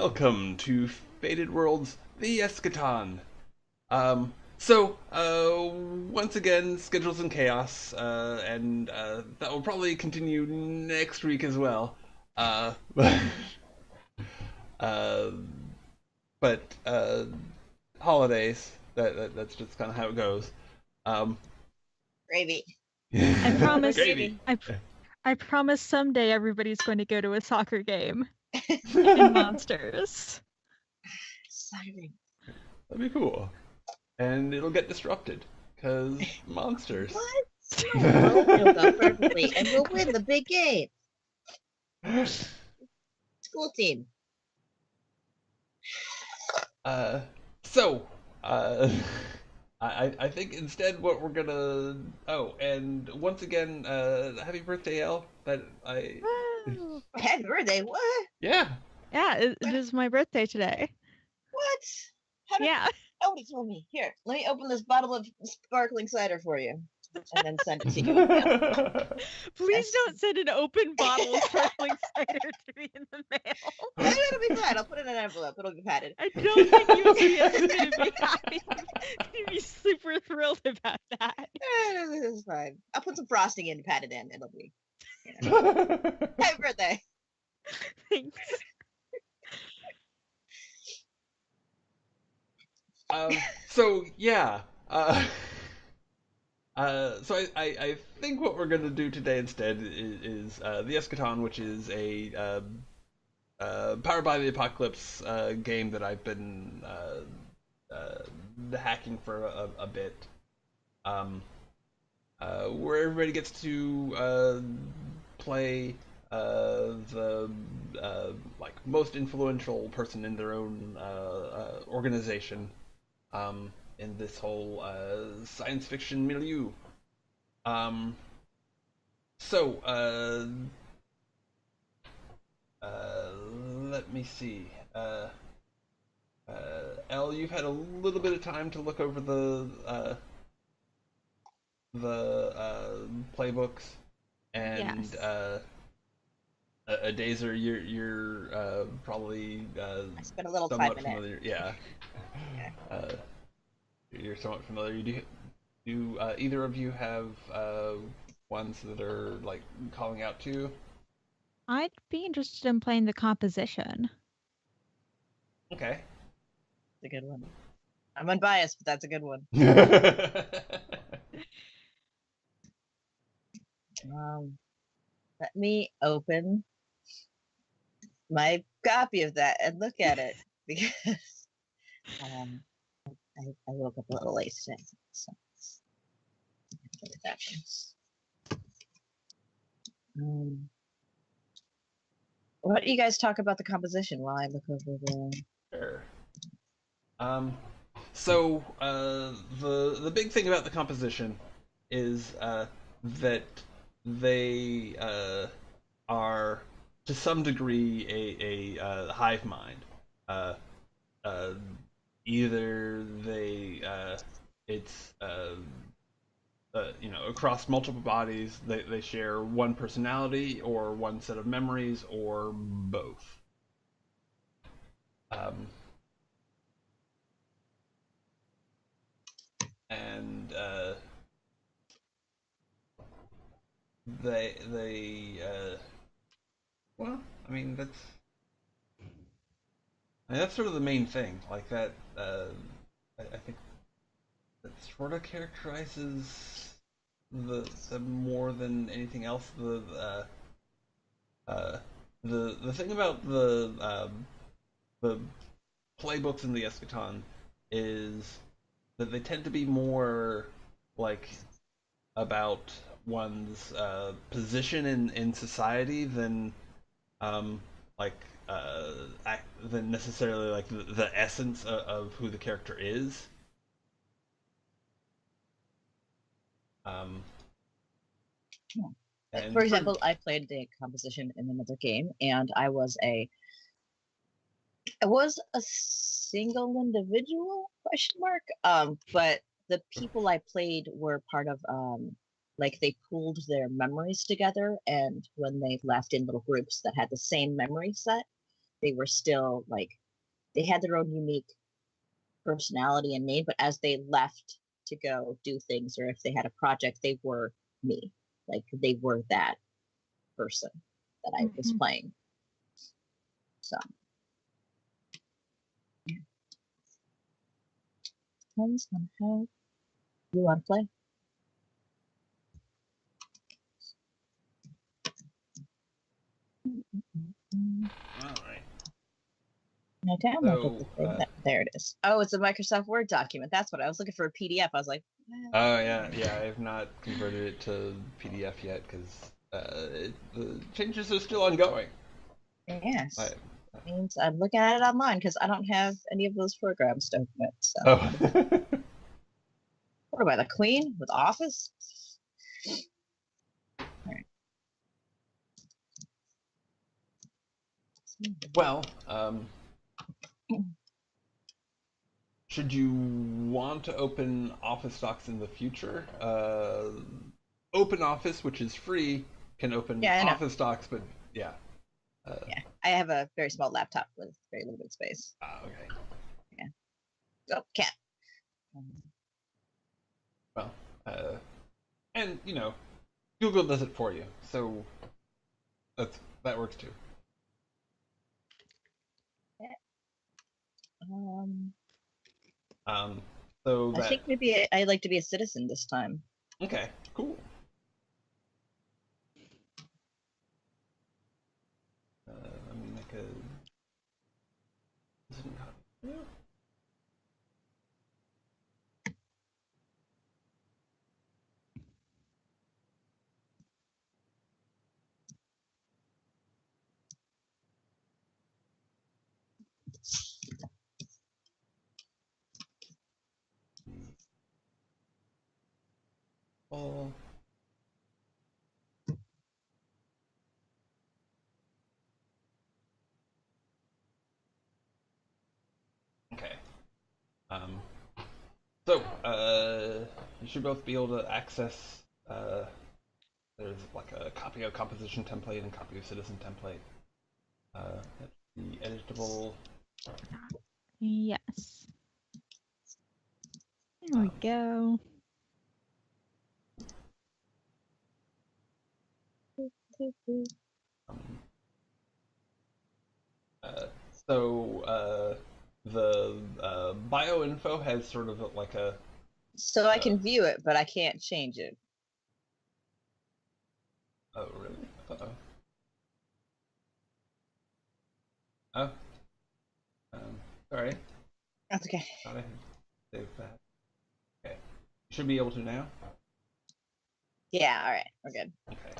welcome to Fated Worlds The Eschaton. Once again, schedules and chaos, and that will probably continue next week as well. Uh, uh, but holidays, that's just kind of how it goes. Um, Gravy. I promise. Gravy. I promise someday everybody's going to go to a soccer game in Monsters. Exciting. That'd be cool. And it'll get disrupted, because monsters. What? No, it'll go perfectly, and we'll win the big game. School team. Uh, so, uh, I think instead what we're gonna. Oh, and once again, happy birthday, Elle. That I. Woo! Happy birthday. What? Yeah. Yeah, it is my birthday today. What? How did Yeah. nobody told me? Here, let me open this bottle of sparkling cider for you, and then send it to you in the mail. Please don't send an open bottle of sparkling cider to me in the mail. It'll be fine. I'll put it in an envelope. It'll be padded. I don't think you would be able to be happy. You'd be super thrilled about that. It's fine. I'll put some frosting in, pat it in. It'll be. Happy birthday. Thanks. So yeah. So I think what we're gonna do today instead is the Eschaton, which is a Powered by the Apocalypse game that I've been hacking for a bit. Where everybody gets to play the like most influential person in their own organization in this whole science fiction milieu. Um, so, let me see. Elle, you've had a little bit of time to look over the playbooks, and Yes. a Dazer, you're probably I spent a little time somewhat in it. familiar. Yeah, Okay. you're somewhat familiar. Do either of you have ones that are like calling out to you? I'd be interested in playing the composition. Okay. It's a good one. I'm unbiased, but that's a good one. Let me open my copy of that and look at it because I woke up a little late today. So that why don't you guys talk about the composition while I look over the. Sure. So the big thing about the composition is that they are to some degree a hive mind. Uh, uh, Either it's across multiple bodies they share one personality or one set of memories or both. Um, and they well, I mean that's sort of the main thing. Like that, I think that sort of characterizes the more than anything else. The thing about the playbooks in the Eschaton is that they tend to be more like about one's position in society than um, like than necessarily like the essence of who the character is. Um, and For example, I played the composition in another game, and I was a single individual question mark. But the people I played were part of like they pooled their memories together, and when they left in little groups that had the same memory set, they were still like they had their own unique personality and name, but as they left to go do things, or if they had a project, they were me. Like they were that person that I was playing. So yeah. Depends on how you want to play. All right. I downloaded the thing. There it is. Oh, it's a Microsoft Word document. That's what I was looking for, a PDF. I was like, oh yeah, I have not converted it to PDF yet because the changes are still ongoing. yes. That means I'm looking at it online because I don't have any of those programs to open it. So. Oh. What am I, the queen with Office? All right. Well, should you want to open Office docs in the future? Open Office, which is free, can open Office docs, but yeah. Yeah, I have a very small laptop with very limited space. Okay. Yeah. Oh, cat. Well, and Google does it for you, so that works too. Yeah. So I think maybe I'd like to be a citizen this time. Okay, cool. Let me make a citizen copy. Oh. Okay. So, you should both be able to access, there's like a copy of composition template and copy of citizen template. That's the editable. Yes. There we go. So the bio info has sort of like a. So I can view it, but I can't change it. Oh really? Uh-oh. Oh. Sorry. That's okay. Thought I had saved that. Okay. You should be able to now. Yeah. All right. We're good. Okay.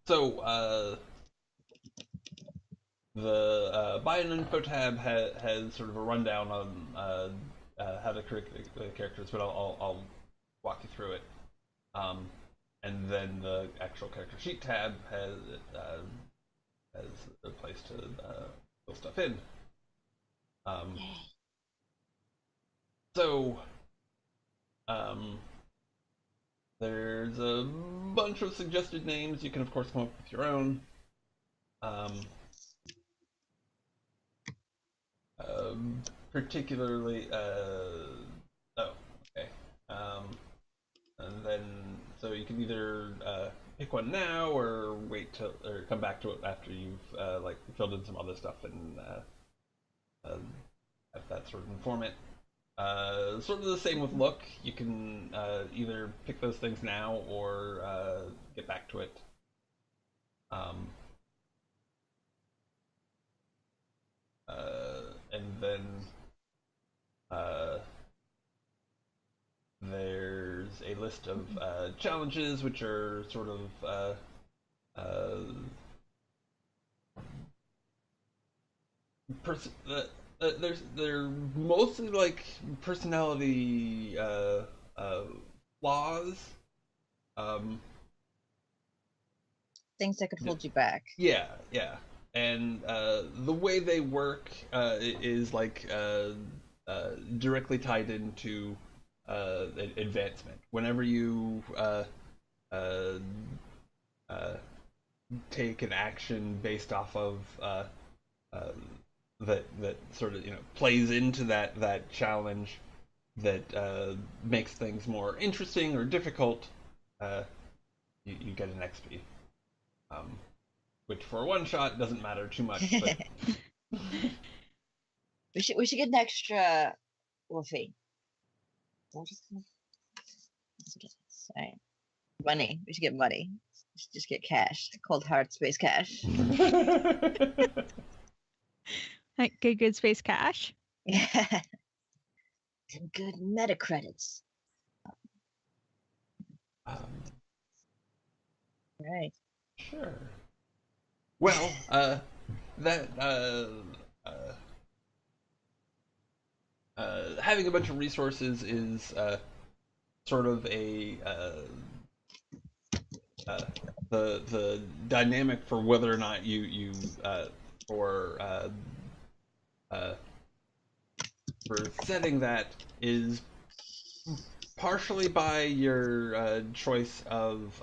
So the buy an info tab has sort of a rundown on how to create the characters, but I'll walk you through it. And then the actual character sheet tab has a place to fill stuff in. So there's a bunch of suggested names. You can of course come up with your own. Particularly, oh, okay. And then, so you can either pick one now or wait till, or come back to it after you've like filled in some other stuff and have that sort of inform it. Sort of the same with look. You can either pick those things now or get back to it. And then there's a list of challenges, which are sort of they're mostly like personality flaws. Things that could hold you back. Yeah, and the way they work is like directly tied into advancement. Whenever you take an action based off of uh, that sort of plays into that challenge that makes things more interesting or difficult, you get an XP. Which for a one shot doesn't matter too much, but we should get an extra Wolfie. I'm just gonna sorry. Money. We should get money. We should just get cash. Cold hard space cash. Like good space cash. Yeah. Some good meta credits. Right. Sure. Well, that having a bunch of resources is sort of the dynamic for whether or not you for setting that is partially by your choice of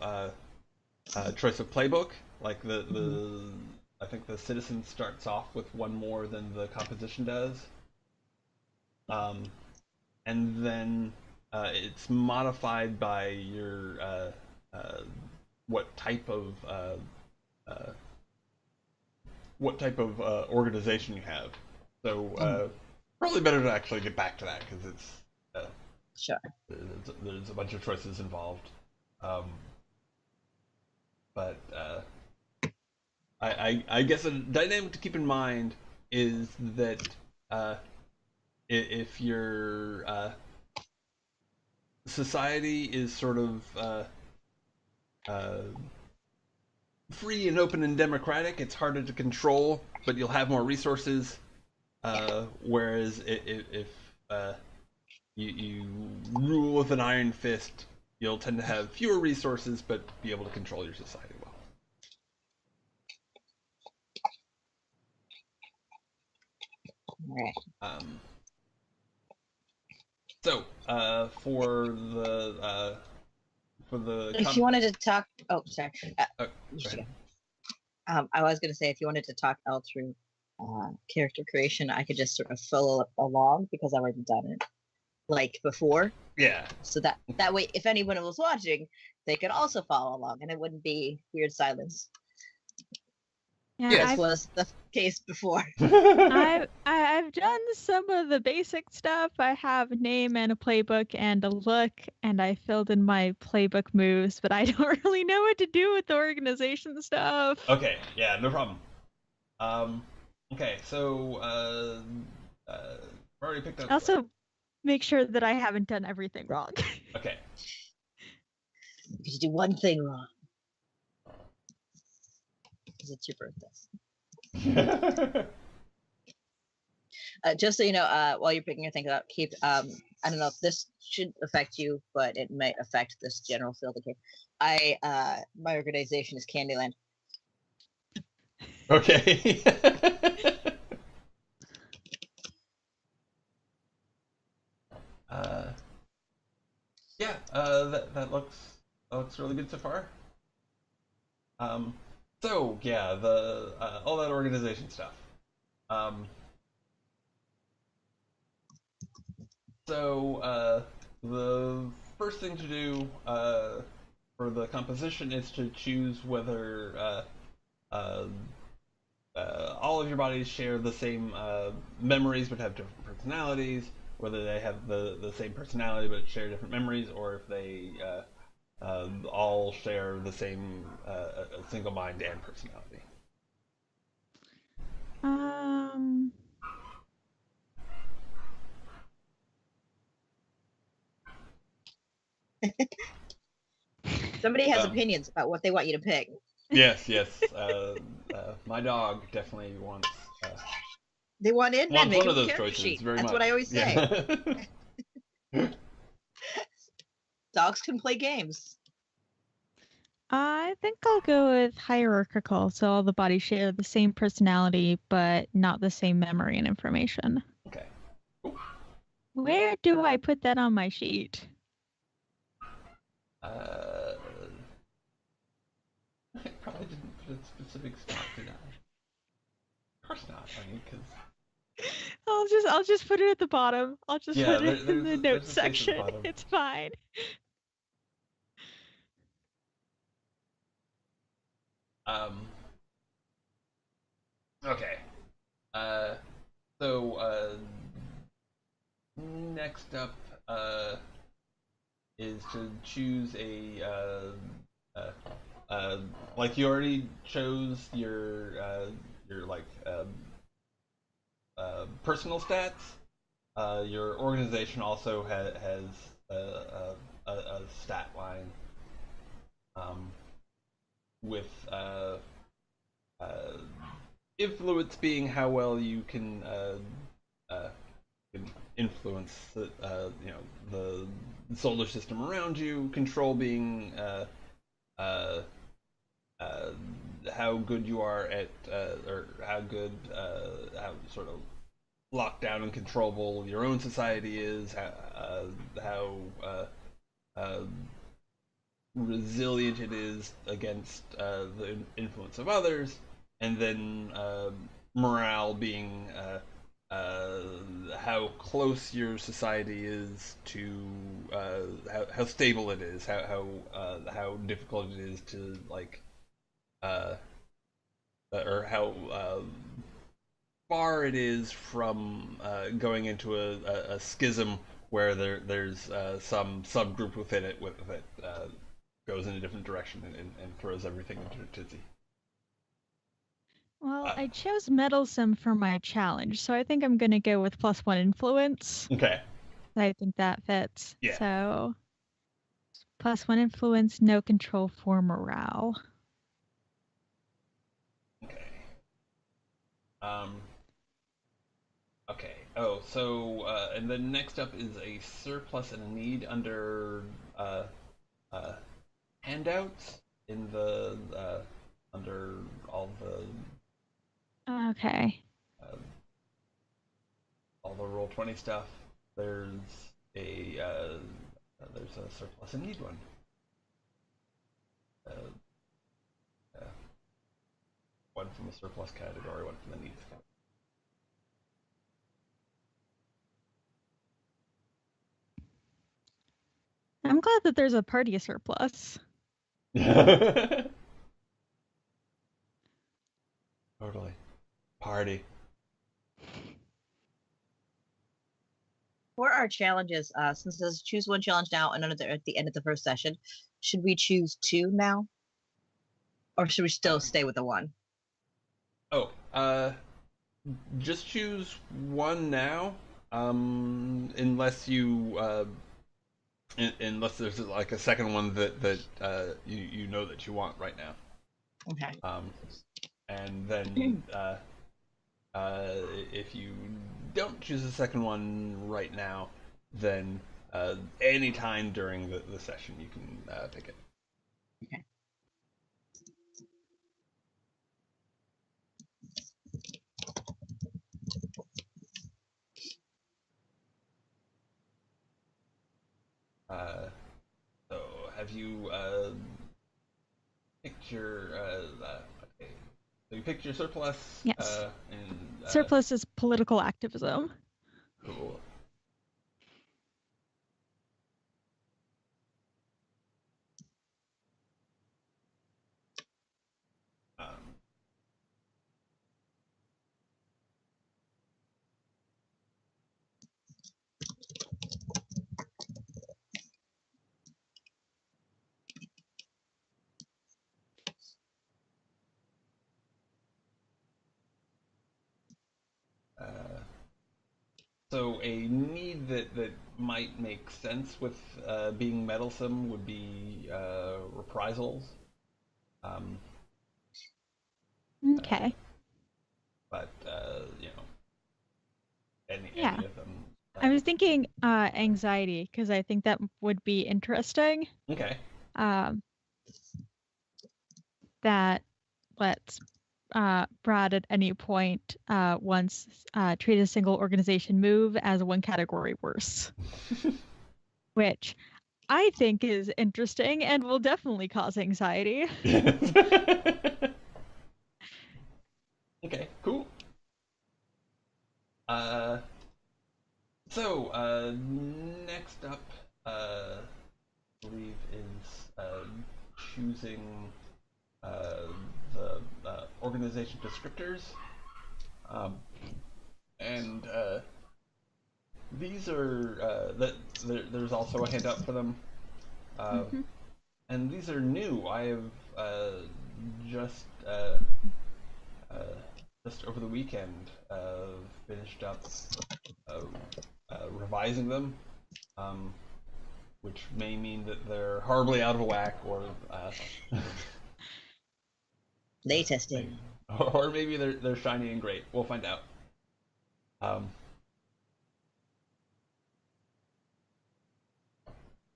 playbook. Like I think the citizen starts off with one more than the composition does, and then it's modified by your what type of organization you have. So probably better to actually get back to that because it's sure. There's a bunch of choices involved. But I guess a dynamic to keep in mind is that if your society is sort of free and open and democratic, it's harder to control, but you'll have more resources. Whereas if you rule with an iron fist, you'll tend to have fewer resources, but be able to control your society well. Right. So for the if you wanted to talk, oh sorry, go I was going to say if you wanted to talk L through character creation, I could just sort of follow along because I've already done it like before. Yeah. So that way, if anyone was watching, they could also follow along, and it wouldn't be weird silence. Yeah, as was the case before. I've done some of the basic stuff. I have a name and a playbook and a look, and I filled in my playbook moves, but I don't really know what to do with the organization stuff. Okay, yeah, no problem. Okay, so already picked up. Also, make sure that I haven't done everything wrong. Okay. Because you do one thing wrong. Because it's your birthday. Just so you know, while you're picking your things up, keep. I don't know if this should affect you, but it might affect this general field of game. My organization is Candyland. Okay. Yeah, that looks really good so far. So yeah, the all that organization stuff. So the first thing to do for the composition is to choose whether all of your bodies share the same memories but have different personalities, whether they have the same personality but share different memories, or if they all share the same a single mind and personality. Somebody has opinions about what they want you to pick. Yes. My dog definitely wants. They want in and one of those choices. Sheet. Very That's much. What I always say. Yeah. Dogs can play games. I think I'll go with hierarchical, so all the bodies share the same personality, but not the same memory and information. Okay. Cool. Where do I put that on my sheet? I probably didn't put it specific spot did I? Of course not. I mean, because I'll just put it at the bottom. I'll just yeah, put it in the notes there's a space at the section. bottom. It's fine. Okay. So next up is to choose like you already chose your like personal stats. Your organization also has a stat line with uh, influence being how well you can influence the solar system around you. Control being uh, uh, how good you are at or how sort of locked down and controllable your own society is. How uh, resilient it is against the influence of others, and then morale being how close your society is to how stable it is, how difficult it is to like or how far it is from going into a schism where there's some subgroup within it that goes in a different direction and throws everything into a tizzy. Well, I chose meddlesome for my challenge, so I think I'm gonna go with +1 influence. Okay. I think that fits. Yeah. So +1 influence, no control for morale. Okay. Okay. Oh, so and then next up is a surplus and a need under uh, handouts in the under Okay. uh, all the Roll20 stuff. There's a surplus and need one. Uh, one from the surplus category, one from the needs category. I'm glad that there's a party surplus. Totally. Party. For our challenges, since there's choose one challenge now and another at the end of the first session, should we choose 2 now? Or should we still stay with the 1? Oh, just choose one now. Unless you unless there's like a second one that you know that you want right now. Okay. And then if you don't choose the second one right now, then any time during the session you can pick it. Okay. So have you picked your okay. So you picked your surplus. Yes. And Surplus is political activism. Cool. So a need that might make sense with being meddlesome would be reprisals. Okay. But you know, any of them. I was thinking anxiety because I think that would be interesting. Okay. That lets Brad at any point once treat a single organization move as one category worse, which I think is interesting and will definitely cause anxiety. Okay, cool. Uh, Next up, I believe is choosing uh, the organization descriptors. Um, and these are there's also a handout for them. Mm-hmm. And these are new. I have just uh, just over the weekend finished up uh, revising them, um, which may mean that they're horribly out of whack, or Lay testing. or maybe they're shiny and great. We'll find out. Um,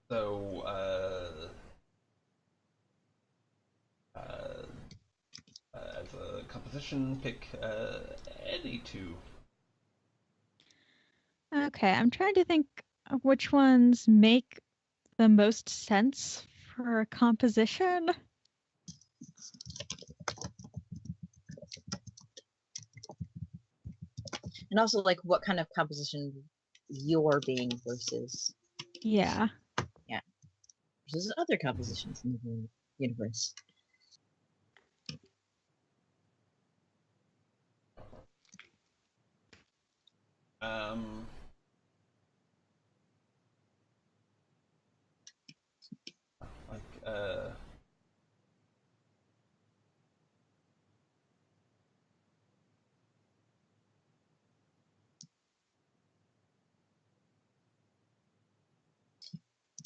so as a composition, pick any two. Okay, I'm trying to think of which ones make the most sense for a composition. And also, like, what kind of composition you're being versus Yeah. versus other compositions in the universe. Um, like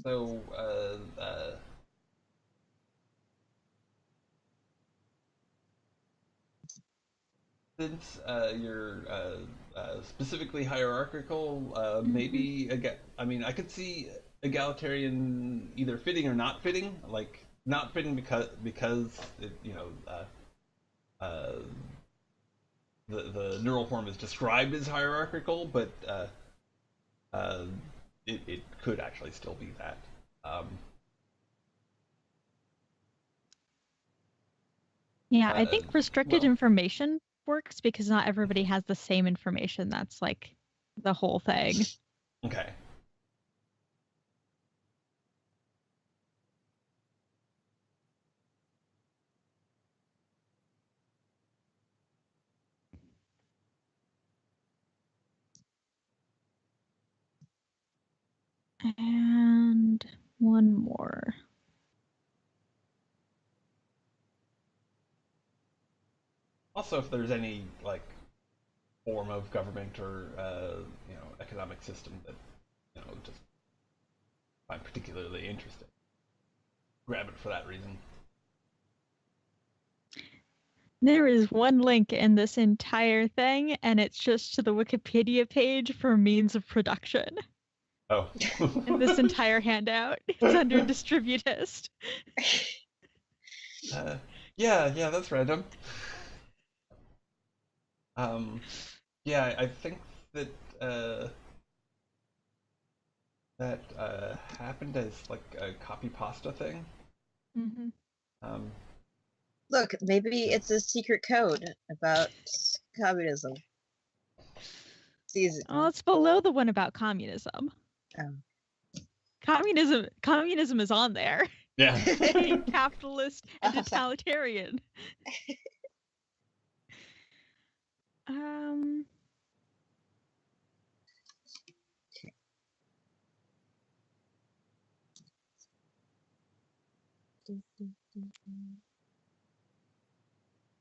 so since you're specifically hierarchical, maybe I mean, I could see egalitarian either fitting or not fitting. Like not fitting because it, uh, the neural form is described as hierarchical, but uh, it could actually still be that. Um, Yeah, I think restricted well, information works because not everybody has the same information. That's like the whole thing. okay. And one more. Also, if there's any like form of government or economic system that just find particularly interesting, grab it for that reason. There is one link in this entire thing, and it's just to the Wikipedia page for means of production. Oh. In this entire handout, it's under distributist. Yeah, that's random. Yeah, I think that uh, happened as like a copy pasta thing. Mm-hmm. Um, Look, maybe it's a secret code about communism. Oh, it's below the one about communism. Oh. Communism is on there. yeah. Capitalist and totalitarian.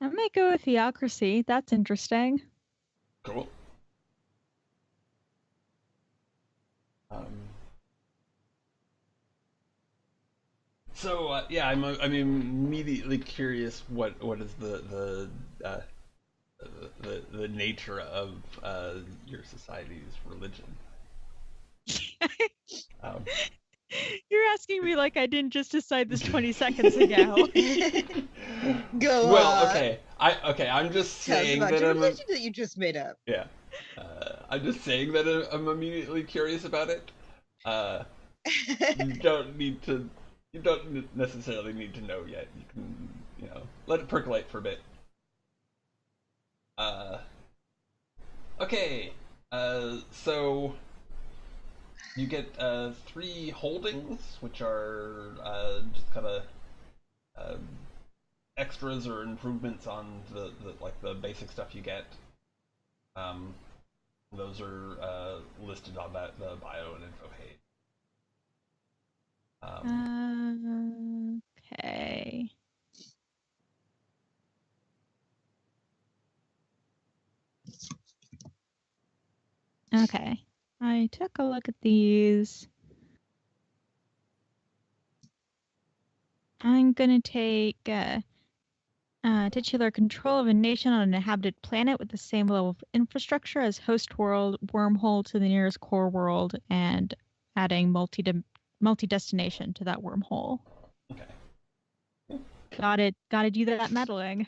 I might go with theocracy. That's interesting. Cool. Um, yeah, I'm immediately curious what is the nature of your society's religion. Um, You're asking me like I didn't just decide this 20 seconds ago. Go on. Well, okay. I'm just saying Tell us about that your religion that you just made up. Yeah. I'm just saying that I'm immediately curious about it. You don't need to. You don't necessarily need to know yet. You can, let it percolate for a bit. Uh, okay. So you get 3 holdings, which are just kind of uh, extras or improvements on the like the basic stuff you get. Um, those are listed on the bio and info page. Okay. Okay. I took a look at these. I'm gonna take titular control of a nation on an inhabited planet with the same level of infrastructure as host world, wormhole to the nearest core world, and adding multi-destination to that wormhole. Okay. Gotta do that meddling.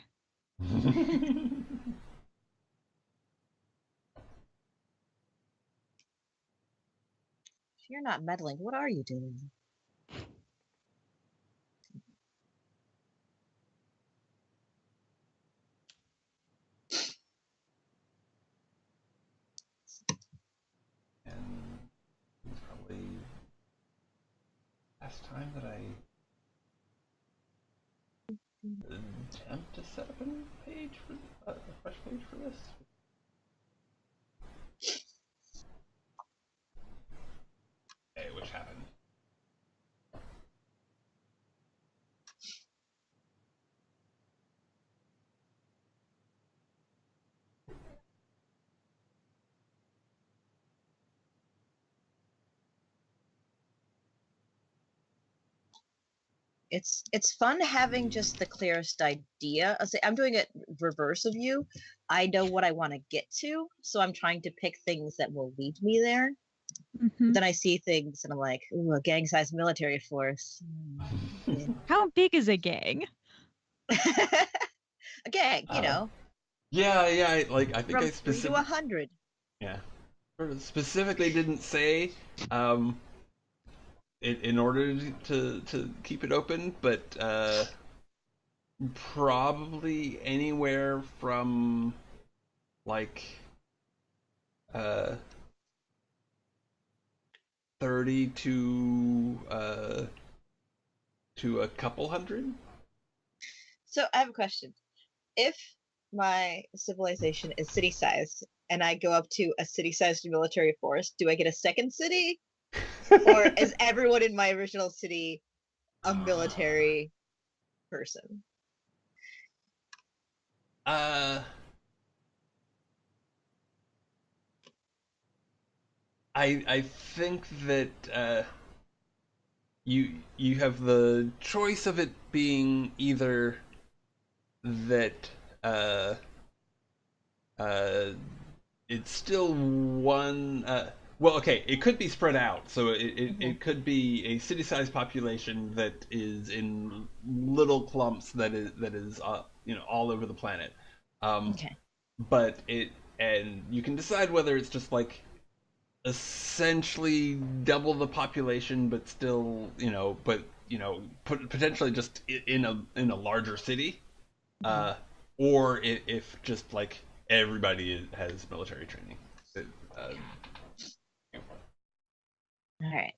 If you're not meddling, what are you doing? And it's probably last time that I attempt to set up a new page for a fresh page for this. Okay, which happened. It's fun having just the clearest idea. I'm doing it reverse of you. I know what I want to get to, so I'm trying to pick things that will lead me there. Mm-hmm. But then I see things and I'm like, ooh, a gang-sized military force. Yeah. How big is a gang? A gang, you know, Yeah. I think from I 3 to 100. yeah, specifically didn't say um, in order to keep it open, but probably anywhere from like uh 30 to a couple hundred. So I have a question. If my civilization is city-sized and I go up to a city-sized military force, do I get a second city? Or is everyone in my original city a military person? uh I think that you have the choice of it being either that uh uh it's still one well, okay, it could be spread out, so it could be a city-sized population that is in little clumps that is all over the planet. Okay. But and you can decide whether it's just like essentially double the population, but still, potentially just in a larger city, uh, or if just like everybody has military training. Uh, All right.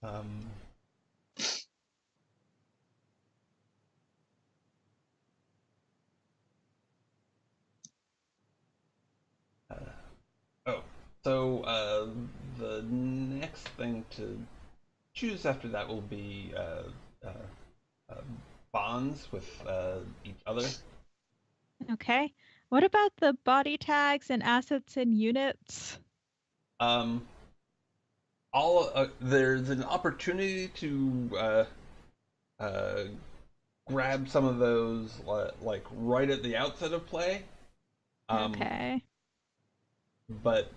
um, uh, oh, so the next thing to choose after that will be uh, bonds with each other. Okay. What about the body tags and assets and units? Um, there's an opportunity to uh, grab some of those like right at the outset of play. Okay. But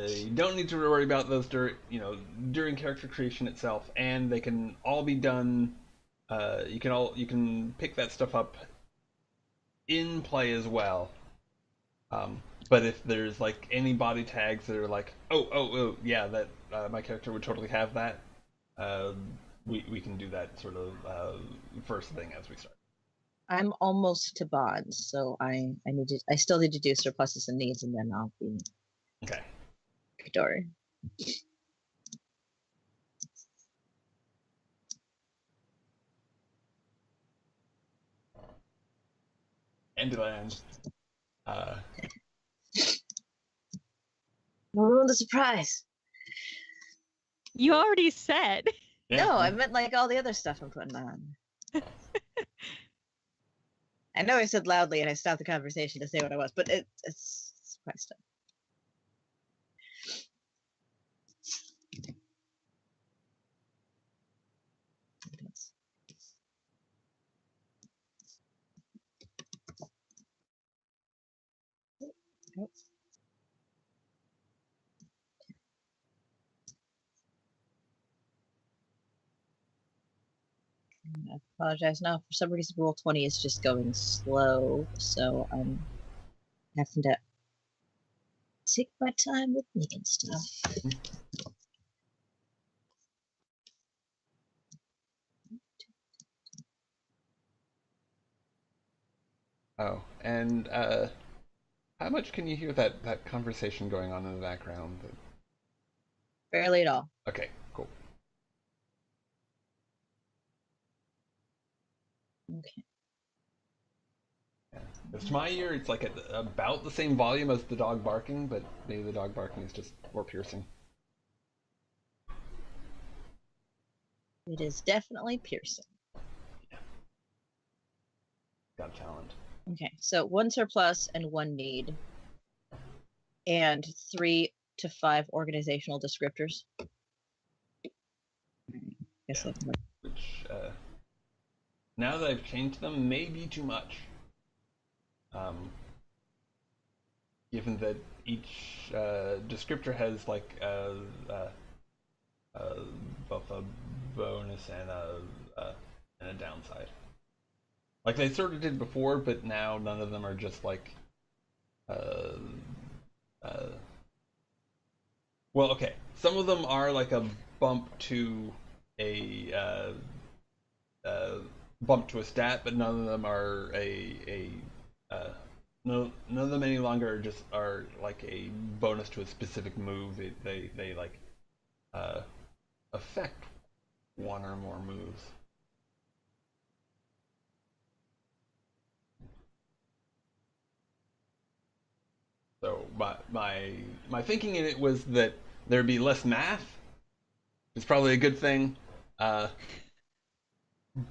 you don't need to worry about those during character creation itself, and they can all be done you can pick that stuff up in play as well. But if there's like any body tags that are like, oh, yeah, that my character would totally have that, uh, we can do that sort of first thing as we start. I'm almost to bonds, so I still need to do surpluses and needs, and then I'll be Okay. Dory. Endyland. Don't ruin the surprise. You already said. Yeah. No, I meant like all the other stuff I'm putting on. I know I said loudly and I stopped the conversation to say what I was, but it's surprise stuff. I apologize now. For some reason, Roll20 is just going slow, so I'm having to take my time with me and stuff. Oh, and how much can you hear that conversation going on in the background? Barely at all. Okay, cool. Okay. Yeah. Because to my ear, it's like at about the same volume as the dog barking, but maybe the dog barking is just more piercing. It is definitely piercing. Yeah. Got talent. Okay, so 1 surplus and 1 need, and 3 to 5 organizational descriptors. Guess Yeah. Which, now that I've changed them, may be too much. Given that each descriptor has like both a bonus and a downside. Like they sort of did before, but now none of them are just like. Uh, uh, well, okay. Some of them are like a bump to a bump to a stat, but none of them are none of them any longer just are like a bonus to a specific move. They like uh, affect one or more moves. So my thinking in it was that there'd be less math. It's probably a good thing, uh,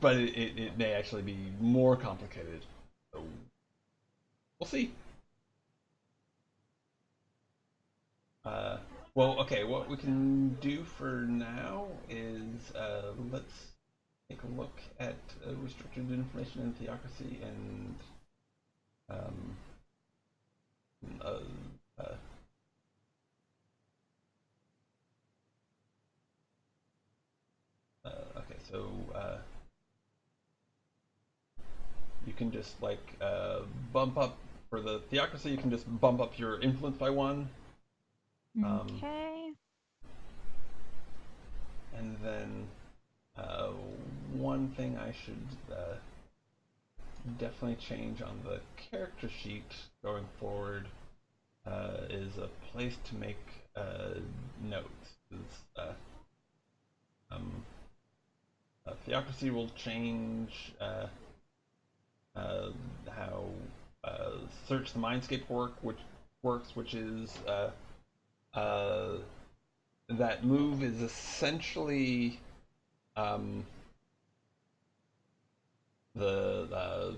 but it may actually be more complicated. So we'll see. Well, okay. What we can do for now is let's take a look at restricted information and theocracy and um, uh, uh, okay. So you can just like bump up for the theocracy. You can just bump up your influence by 1. Okay. And then one thing I should definitely change on the character sheet going forward is a place to make notes. Um, theocracy will change how search the mindscape works, which is that move is essentially the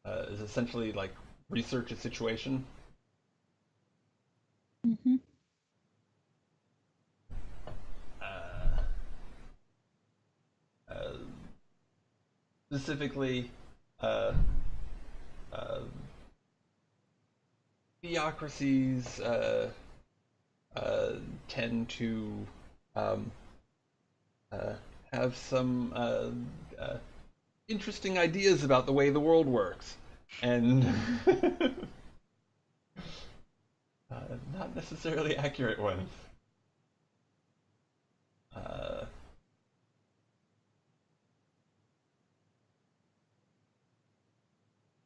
is essentially like research a situation. Mm-hmm. Uh, specifically, uh, uh, theocracies tend to um, have some interesting ideas about the way the world works, and not necessarily accurate ones. Uh,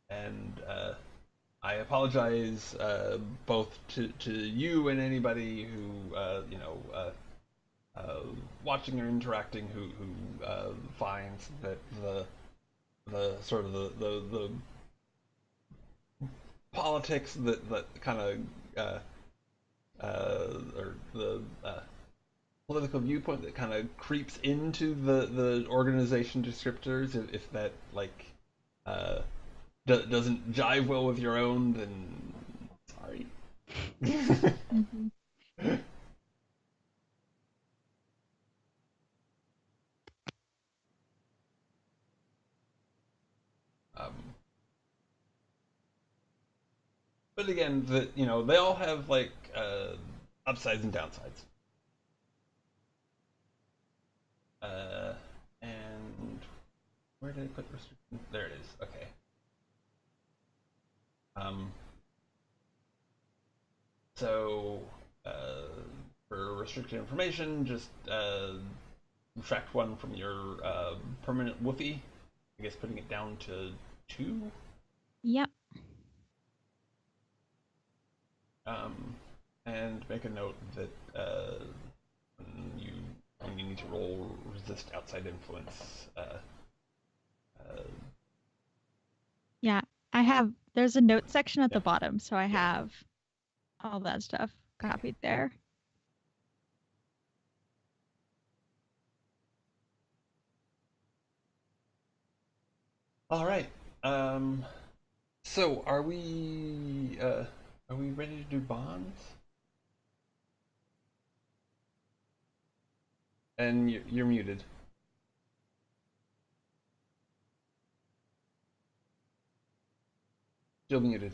and I apologize both to you and anybody who watching or interacting who finds that the sort of the politics that kind of or the political viewpoint that kind of creeps into the organization descriptors, if that like uh, doesn't jive well with your own, then sorry. Mhm. um, but again, they all have like upsides and downsides. Uh, and where did I put restriction? There it is. Okay. Um, so for restricted information, just subtract one from your permanent woofie. I guess putting it down to 2. Yep. Um, and make a note that when you need to roll resist outside influence. Yeah. There's a note section at Yeah. the bottom, so I Yeah. have all that stuff copied there. All right. So are we ready to do bonds? And you're muted. Still muted.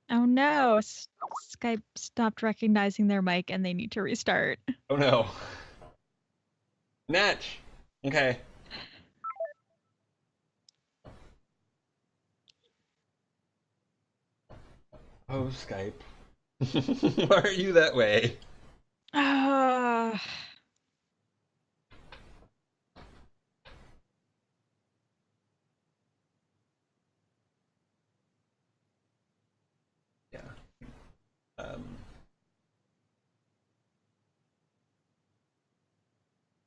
Oh no, Skype stopped recognizing their mic and they need to restart. Oh no. Natch. Okay. Oh, Skype. Why are you that way? Ah. Yeah. Um,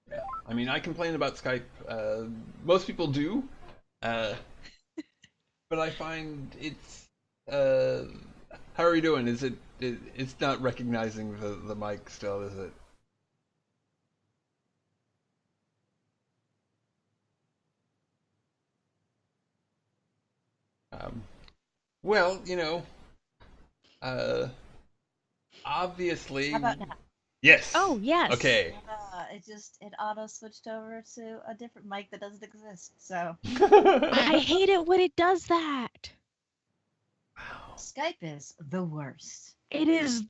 yeah. I mean, I complain about Skype. Most people do. Uh, but I find it's. Uh, how are you doing? It's not recognizing the mic still, is it? Um, well, uh, obviously. How about now? Yes. Oh, yes. Okay. It auto switched over to a different mic that doesn't exist. So I hate it when it does that. Wow. Skype is the worst. It is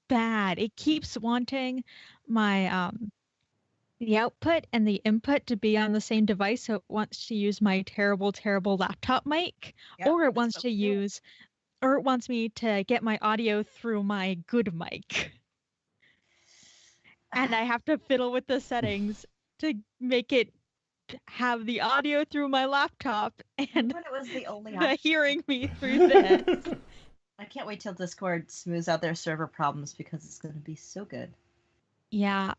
bad. It keeps wanting my the output and the input to be on the same device, so it wants to use my terrible, terrible laptop mic, Yep, or it that's wants what to we do. or it wants me to get my audio through my good mic. And I have to fiddle with the settings to make it have the audio through my laptop and When it was the only the option. hearing me through this. I can't wait till Discord smooths out their server problems because it's going to be so good. Yeah,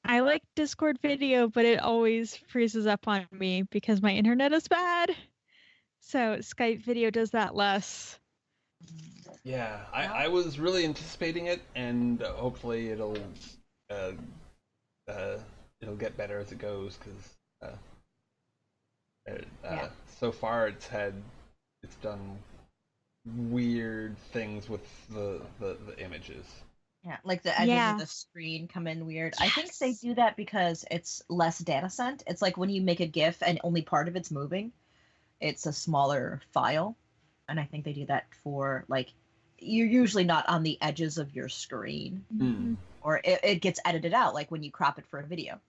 I like Discord video, but it always freezes up on me because my internet is bad. So Skype video does that less. Yeah, Well- I was really anticipating it, and hopefully uh, it'll get better as it goes, because Yeah. so far it's done weird things with the images. Yeah, like the edges Yeah. of the screen come in weird. Yes. I think they do that because it's less data sent. It's like when you make a GIF and only part of it's moving, it's a smaller file. And I think they do that for like you're usually not on the edges of your screen, Mhm. or it gets edited out, like when you crop it for a video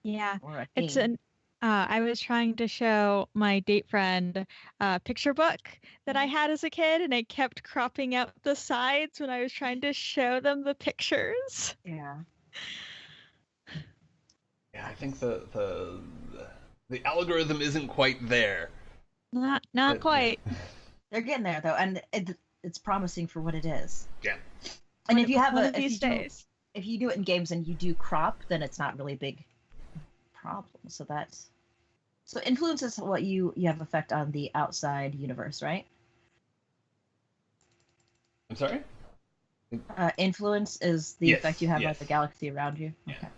Yeah. or a It's game. an I was trying to show my date friend a picture book that I had as a kid, and I kept cropping out the sides when I was trying to show them the pictures. Yeah. Yeah, I think the algorithm isn't quite there. Not quite. They're getting there though, and it's promising for what it is. Yeah. And if you have One a of these days. if you do it in games and you do crop, then it's not really a big problem. So influence is what you have effect on the outside universe, right? I'm sorry? Influence is the Yes, effect you have on yes. the galaxy around you. Yeah. Okay.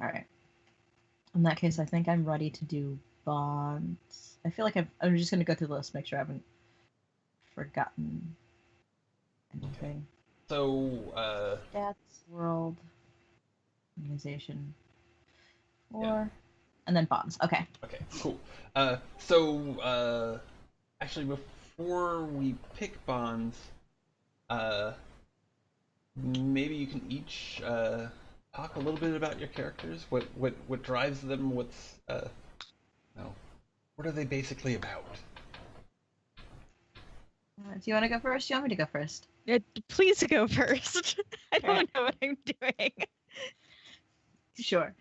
All right. In that case, I think I'm ready to do bonds. I feel like I'm just going to go through the list, make sure I haven't forgotten anything. So, Stats, world, organization, Yeah. and then bonds. Okay. okay, cool. Actually, before we pick bonds, maybe you can each talk a little bit about your characters. What drives them? No, what are they basically about? Do you want to go first? Do you want me to go first? Please go first. I don't Alright. know what I'm doing. Sure.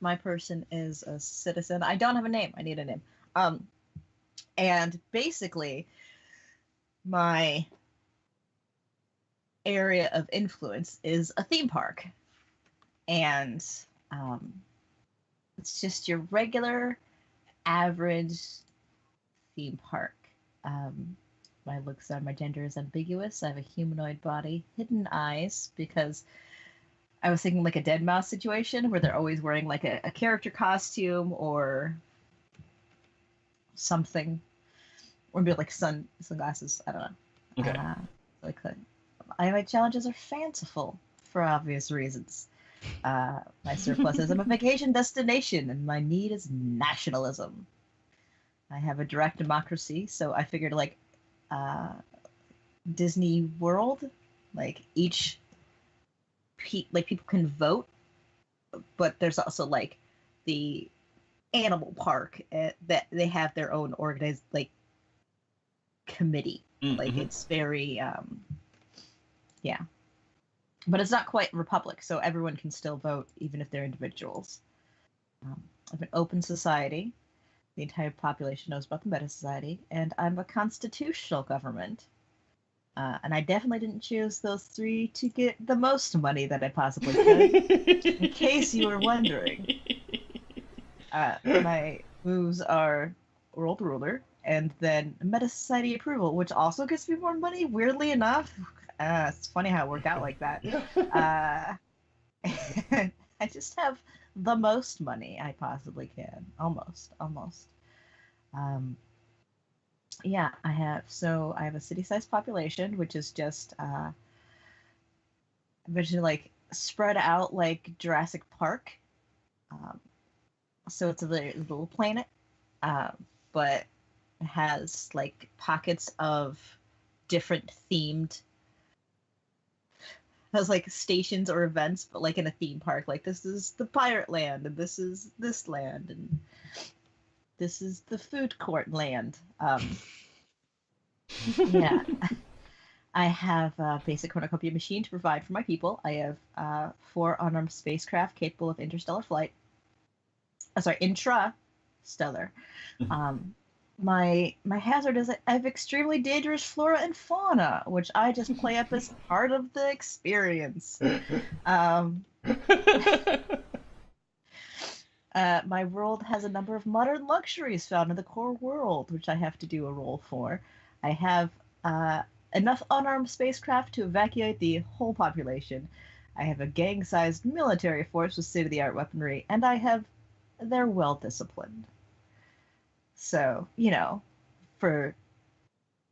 My person is a citizen. I don't have a name. I need a name. And basically, my area of influence is a theme park, and it's just your regular, average theme park. My looks are my gender is ambiguous. I have a humanoid body, hidden eyes, because I was thinking like a dead mouse situation where they're always wearing like a character costume or something, or maybe like sunglasses. I don't know. Okay. My challenges are fanciful for obvious reasons. My surplus is I'm a vacation destination, and my need is nationalism. I have a direct democracy, so I figured like Disney World, like each people can vote, but there's also like the animal park that they have their own organized like committee. Like it's very yeah, but it's not quite republic, so everyone can still vote even if they're individuals. I have an open society. The entire population knows about the meta society, and I'm a constitutional government. And I definitely didn't choose those three to get the most money that I possibly could. In case you were wondering. My moves are World Ruler, and then Meta Society Approval, which also gives me more money, weirdly enough. It's funny how it worked out like that. I just have the most money I possibly can. Almost. Yeah, I have a city-sized population, which is just eventually like spread out like Jurassic Park. So it's a little planet, but it has like pockets of different themed. Has like stations or events, but like in a theme park. Like this is the pirate land, and this is this land, and this is the food court land. Yeah. I have a basic cornucopia machine to provide for my people. I have 4 unarmed spacecraft capable of interstellar flight. Intrastellar. My hazard is I have extremely dangerous flora and fauna, which I just play up as part of the experience. My world has a number of modern luxuries found in the core world, which I have to do a roll for. I have enough unarmed spacecraft to evacuate the whole population. I have a gang-sized military force with state-of-the-art weaponry, and they're well-disciplined. So, for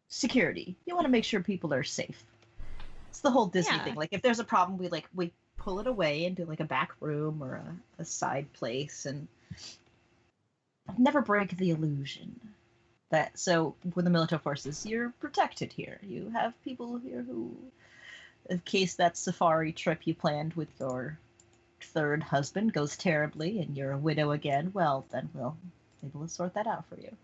security, you want to make sure people are safe. It's the whole Disney Yeah. thing. Like if there's a problem, we pull it away into like a back room or a side place, and never break the illusion that. So with the military forces, you're protected here. You have people here who, in case that safari trip you planned with your third husband goes terribly and you're a widow again, well, then we'll be able to sort that out for you.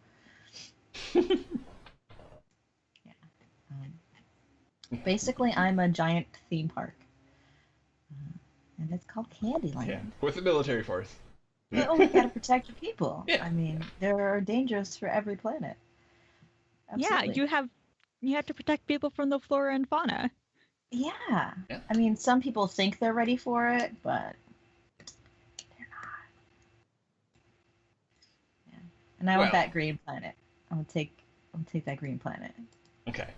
Yeah. Basically, I'm a giant theme park. And it's called Candyland. Yeah, with the military force. You only gotta protect your people. Yeah. I mean, there are dangers for every planet. Absolutely. Yeah, you have to protect people from the flora and fauna. Yeah. Yeah. I mean, some people think they're ready for it, but they're not. Yeah. And I want Well. that green planet. I'm gonna take that green planet. Okay.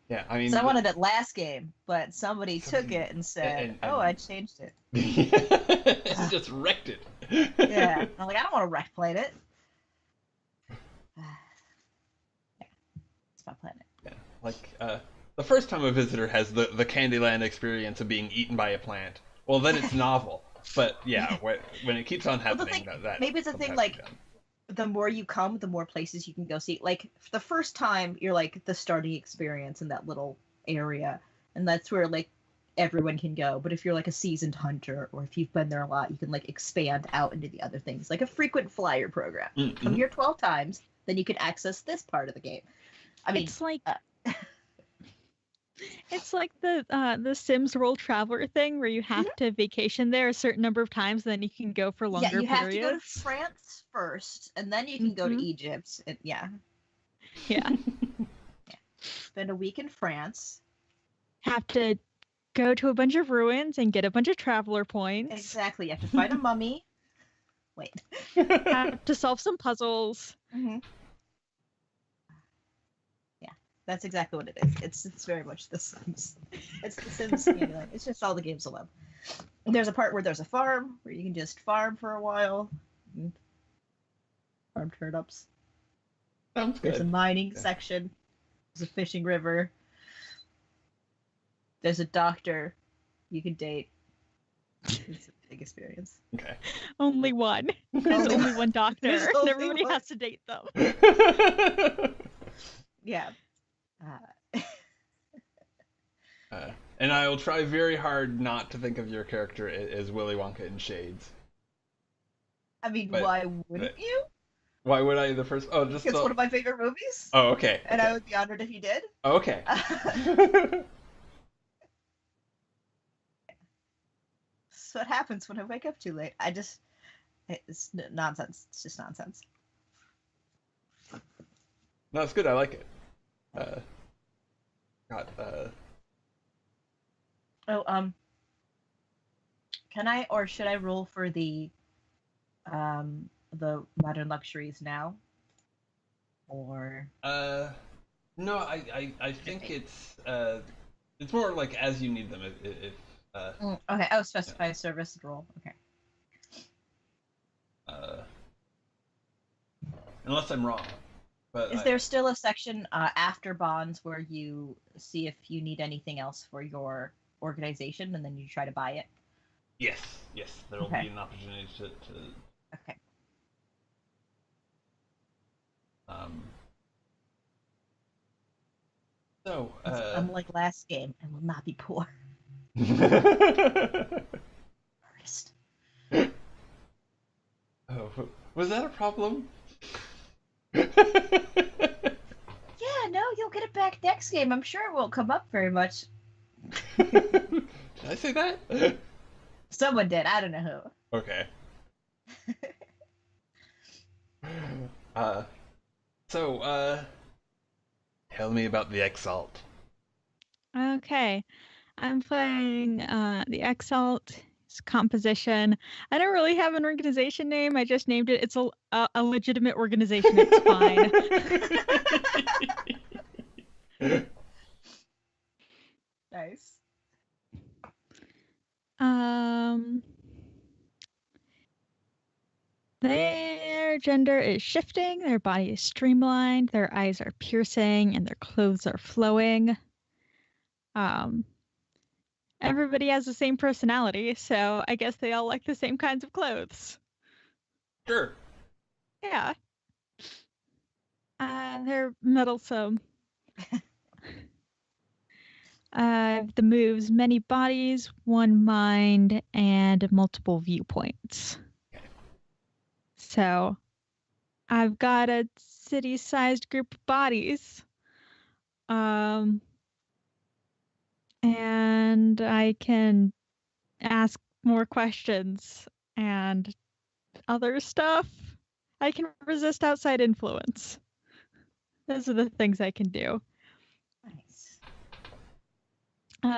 Yeah, I mean. So I wanted it last game, but somebody took it and said, and- "Oh, I changed it." It's just wrecked it. Yeah. I'm like, I don't want to wreck planet. Yeah. It's my planet. Yeah, like the first time a visitor has the Candyland experience of being eaten by a plant, well, then it's novel. But yeah, when it keeps on happening, maybe it's a thing like the more you come, the more places you can go see. Like the first time, you're like the starting experience in that little area, and that's where like everyone can go. But if you're like a seasoned hunter, or if you've been there a lot, you can like expand out into the other things, like a frequent flyer program. Mm-hmm. Come here 12 times, then you can access this part of the game. I mean, It's like it's like the Sims World Traveler thing where you have to vacation there a certain number of times, then you can go for longer you have periods. to go to France first, and then you can go to Egypt. And, Yeah. Spend a week in France. Have to go to a bunch of ruins and get a bunch of traveler points. Exactly. You have to find a mummy. Wait. Have to solve some puzzles. Mm-hmm. Yeah, that's exactly what it is. It's very much The Sims. It's The Sims. It's just all the games I love. There's a part where there's a farm where you can just farm for a while. Farm turnips. Sounds good. There's a mining section. There's a fishing river. There's a doctor you can date. It's a big experience. Okay. Only one. There's only one doctor, There's and only everybody one. has to date them. Yeah. And I will try very hard not to think of your character as Willy Wonka in Shades. I mean, But- why wouldn't you? Why would I the first? Oh, just It's one of my favorite movies. Oh, okay. And I would be honored if you did. Oh, okay. So what happens when I wake up too late? It's nonsense. It's just nonsense. No, it's good. I like it. God. Can I or should I roll for the modern luxuries now? Or No, I think it's more like as you need them. If okay. Oh, specify service roll. Okay. Unless I'm wrong. But Is there still a section after bonds where you see if you need anything else for your organization and then you try to buy it? Yes, there will Okay. be an opportunity to. Okay. So. Unlike last game, I will not be poor. Artist. Oh, was that a problem? Yeah, no, you'll get it back next game. I'm sure it won't come up very much. Did I say that? Someone did. I don't know who. Okay. So, tell me about the Exalt. Okay. I'm playing the Exalt. It's composition. I don't really have an organization name. I just named it. It's a legitimate organization. It's fine. Nice. Their gender is shifting, their body is streamlined, their eyes are piercing, and their clothes are flowing. Everybody has the same personality, so I guess they all like the same kinds of clothes. Sure. Yeah. They're meddlesome. The moves, many bodies, one mind, and multiple viewpoints. So I've got a city-sized group of bodies. And I can ask more questions and other stuff. I can resist outside influence. Those are the things I can do. Nice.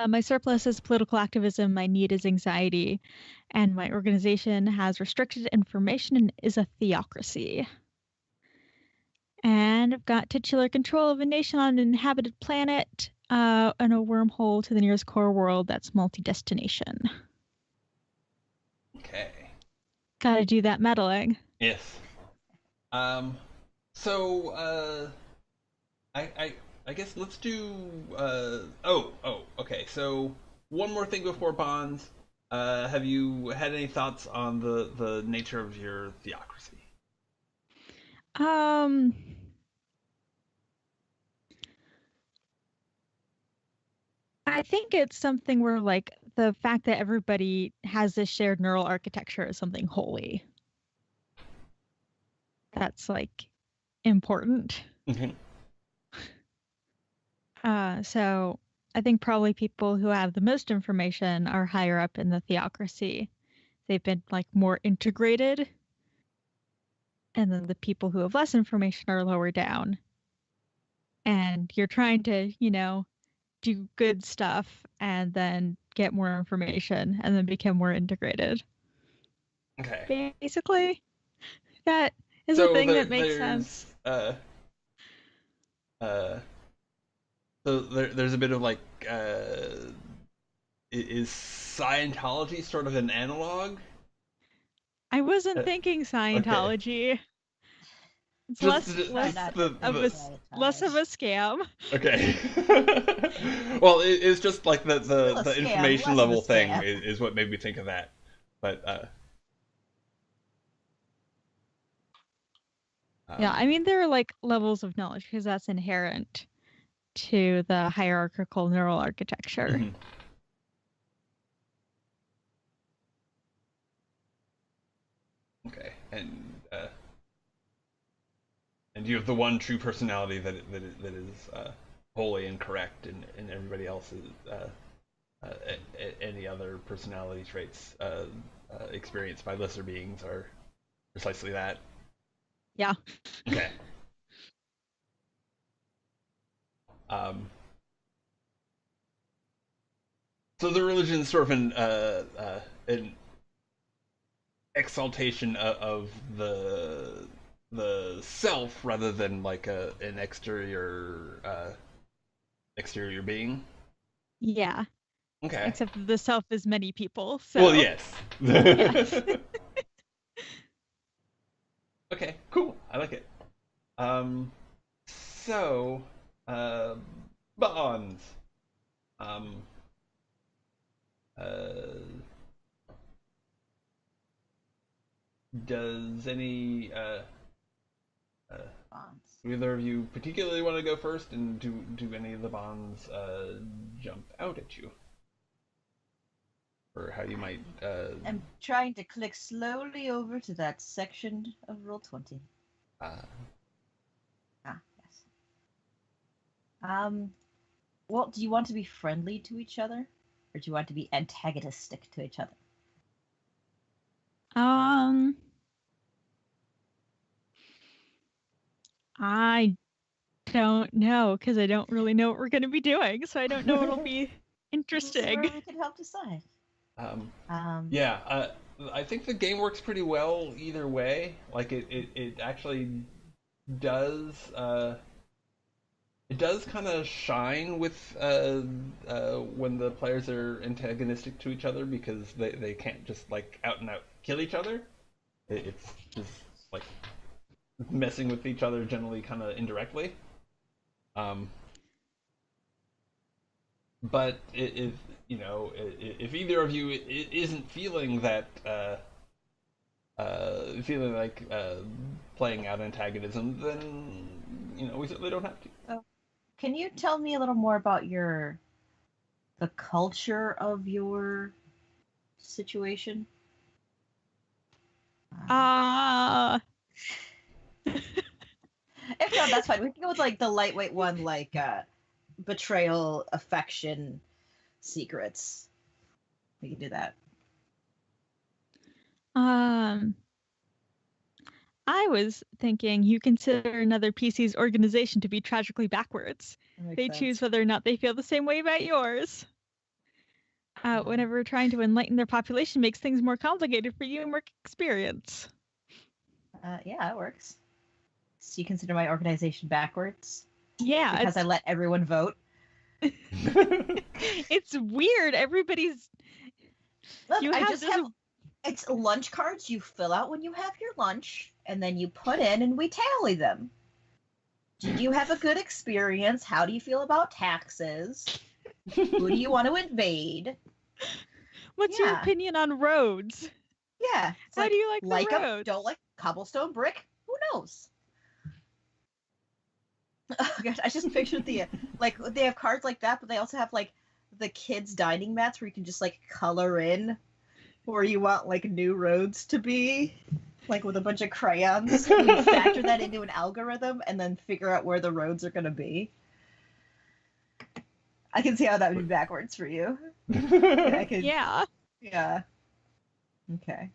My surplus is political activism, my need is anxiety, and my organization has restricted information and is a theocracy. And I've got titular control of a nation on an inhabited planet, and a wormhole to the nearest core world that's multi-destination. Okay. Gotta do that meddling. Yes. So, I guess let's do, okay. So, one more thing before bonds. Have you had any thoughts on the nature of your theocracy? I think it's something where, like, the fact that everybody has this shared neural architecture is something holy. That's, like, important. Mm-hmm. So I think probably people who have the most information are higher up in the theocracy. They've been, like, more integrated. And then the people who have less information are lower down. And you're trying to, do good stuff and then get more information and then become more integrated. Okay. Basically, that is a thing that makes sense. So there's a bit of like, is Scientology sort of an analog? I wasn't thinking Scientology. Okay. It's less of a scam. Okay. Well, it's just like the information level thing is what made me think of that. But yeah, I mean there are like levels of knowledge because that's inherent to the hierarchical neural architecture. Mm-hmm. Okay, and you have the one true personality that is wholly incorrect, and everybody else is any other personality traits experienced by lesser beings are precisely that. Yeah. Okay. So the religion is sort of an exaltation of the self rather than like an exterior being. Yeah. Okay. Except that the self is many people. So. Well, yes. Yes. Okay, cool. I like it. So, bonds. Does any Bonds. either of you particularly want to go first, and do any of the bonds jump out at you, or how you might? I'm trying to click slowly over to that section of Roll20. Yes. Well, do you want to be friendly to each other, or do you want to be antagonistic to each other? I don't know because I don't really know what we're going to be doing, so I don't know what'll be interesting. This is where we can help decide. Yeah, I think the game works pretty well either way. Like it actually does. It does kind of shine with when the players are antagonistic to each other because they can't just like out and out kill each other. It's just like messing with each other generally kind of indirectly. But if either of you isn't feeling that feeling like playing out antagonism, then we certainly don't have to. Can you tell me a little more about the culture of your situation? If not, that's fine. We can go with like the lightweight one, like betrayal, affection, secrets. We can do that. I was thinking you consider another PC's organization to be tragically backwards. They choose whether or not they feel the same way about yours. Whenever trying to enlighten their population makes things more complicated for you and work experience. Yeah, that works. So you consider my organization backwards? Yeah. Because I let everyone vote? It's weird. Everybody's... Look, it's lunch cards you fill out when you have your lunch, and then you put in and we tally them. Did you have a good experience? How do you feel about taxes? Who do you want to invade? What's your opinion on roads? Yeah. How do you like the roads? Don't like cobblestone brick? Who knows? Oh gosh, I just pictured they have cards like that, but they also have like the kids' dining mats where you can just like color in where you want like new roads to be, like with a bunch of crayons. And you factor that into an algorithm and then figure out where the roads are going to be. I can see how that would be backwards for you. Yeah. Yeah. Okay.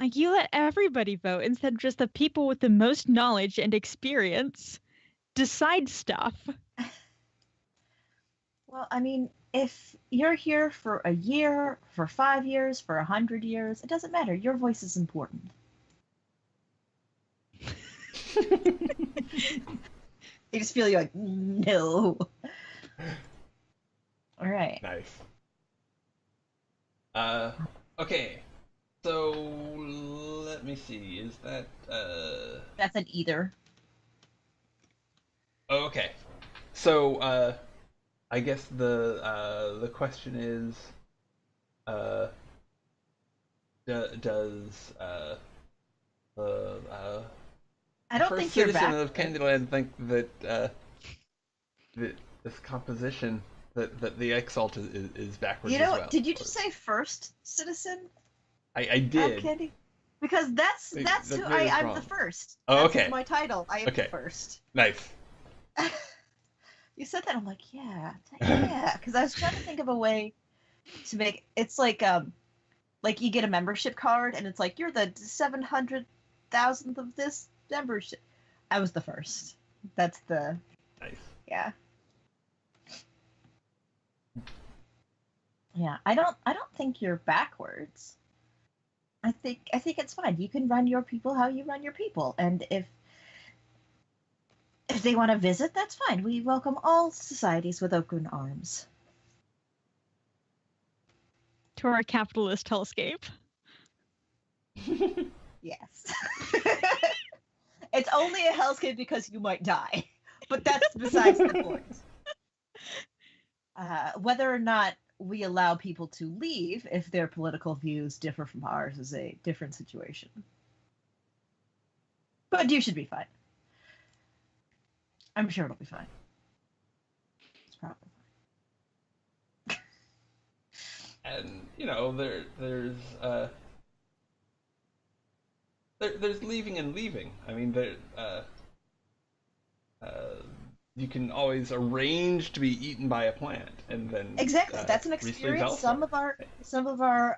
Like, you let everybody vote instead of just the people with the most knowledge and experience decide stuff. Well, I mean, if you're here for a year, for 5 years, for 100 years, it doesn't matter. Your voice is important. You just feel like, no. All right. Nice. Okay. So let me see. Is that That's an either. Okay. So I guess the question is does I don't first think you're citizen back. of Candyland think that this composition that the Exalt is backwards as well? Did you just say first citizen? I did. Candy? Because that's who I'm wrong. the first. Oh, that's okay. my title. I am the first. Nice. You said that, I'm like, yeah, because I was trying to think of a way to make it's like you get a membership card and it's like you're the 700,000th of this membership. I was the first. That's the nice. Yeah. Yeah, I don't think you're backwards. I think it's fine. You can run your people how you run your people, and if they want to visit, that's fine. We welcome all societies with open arms. To our capitalist hellscape. Yes. It's only a hellscape because you might die, but that's besides the point. Whether or not we allow people to leave if their political views differ from ours is a different situation. But you should be fine. I'm sure it'll be fine. It's probably fine. And there's leaving and leaving. I mean, you can always arrange to be eaten by a plant, and then exactly that's an experience. Some of our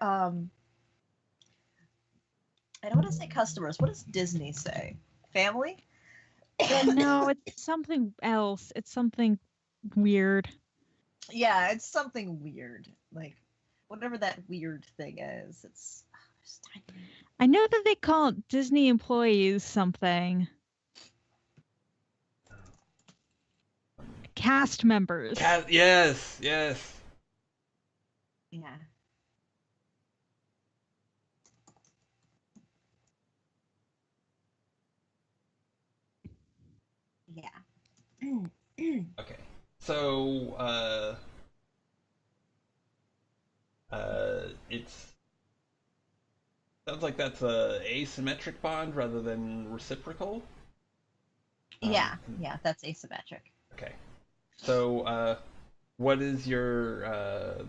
I don't want to say customers. What does Disney say? Family? No, it's something else. It's something weird. Yeah, it's something weird. Like whatever that weird thing is. It's I know that they call Disney employees something. Cast members. Yes. Yeah. Yeah. Okay. So it's sounds like that's a asymmetric bond rather than reciprocal. Yeah, that's asymmetric. Okay. So, what is your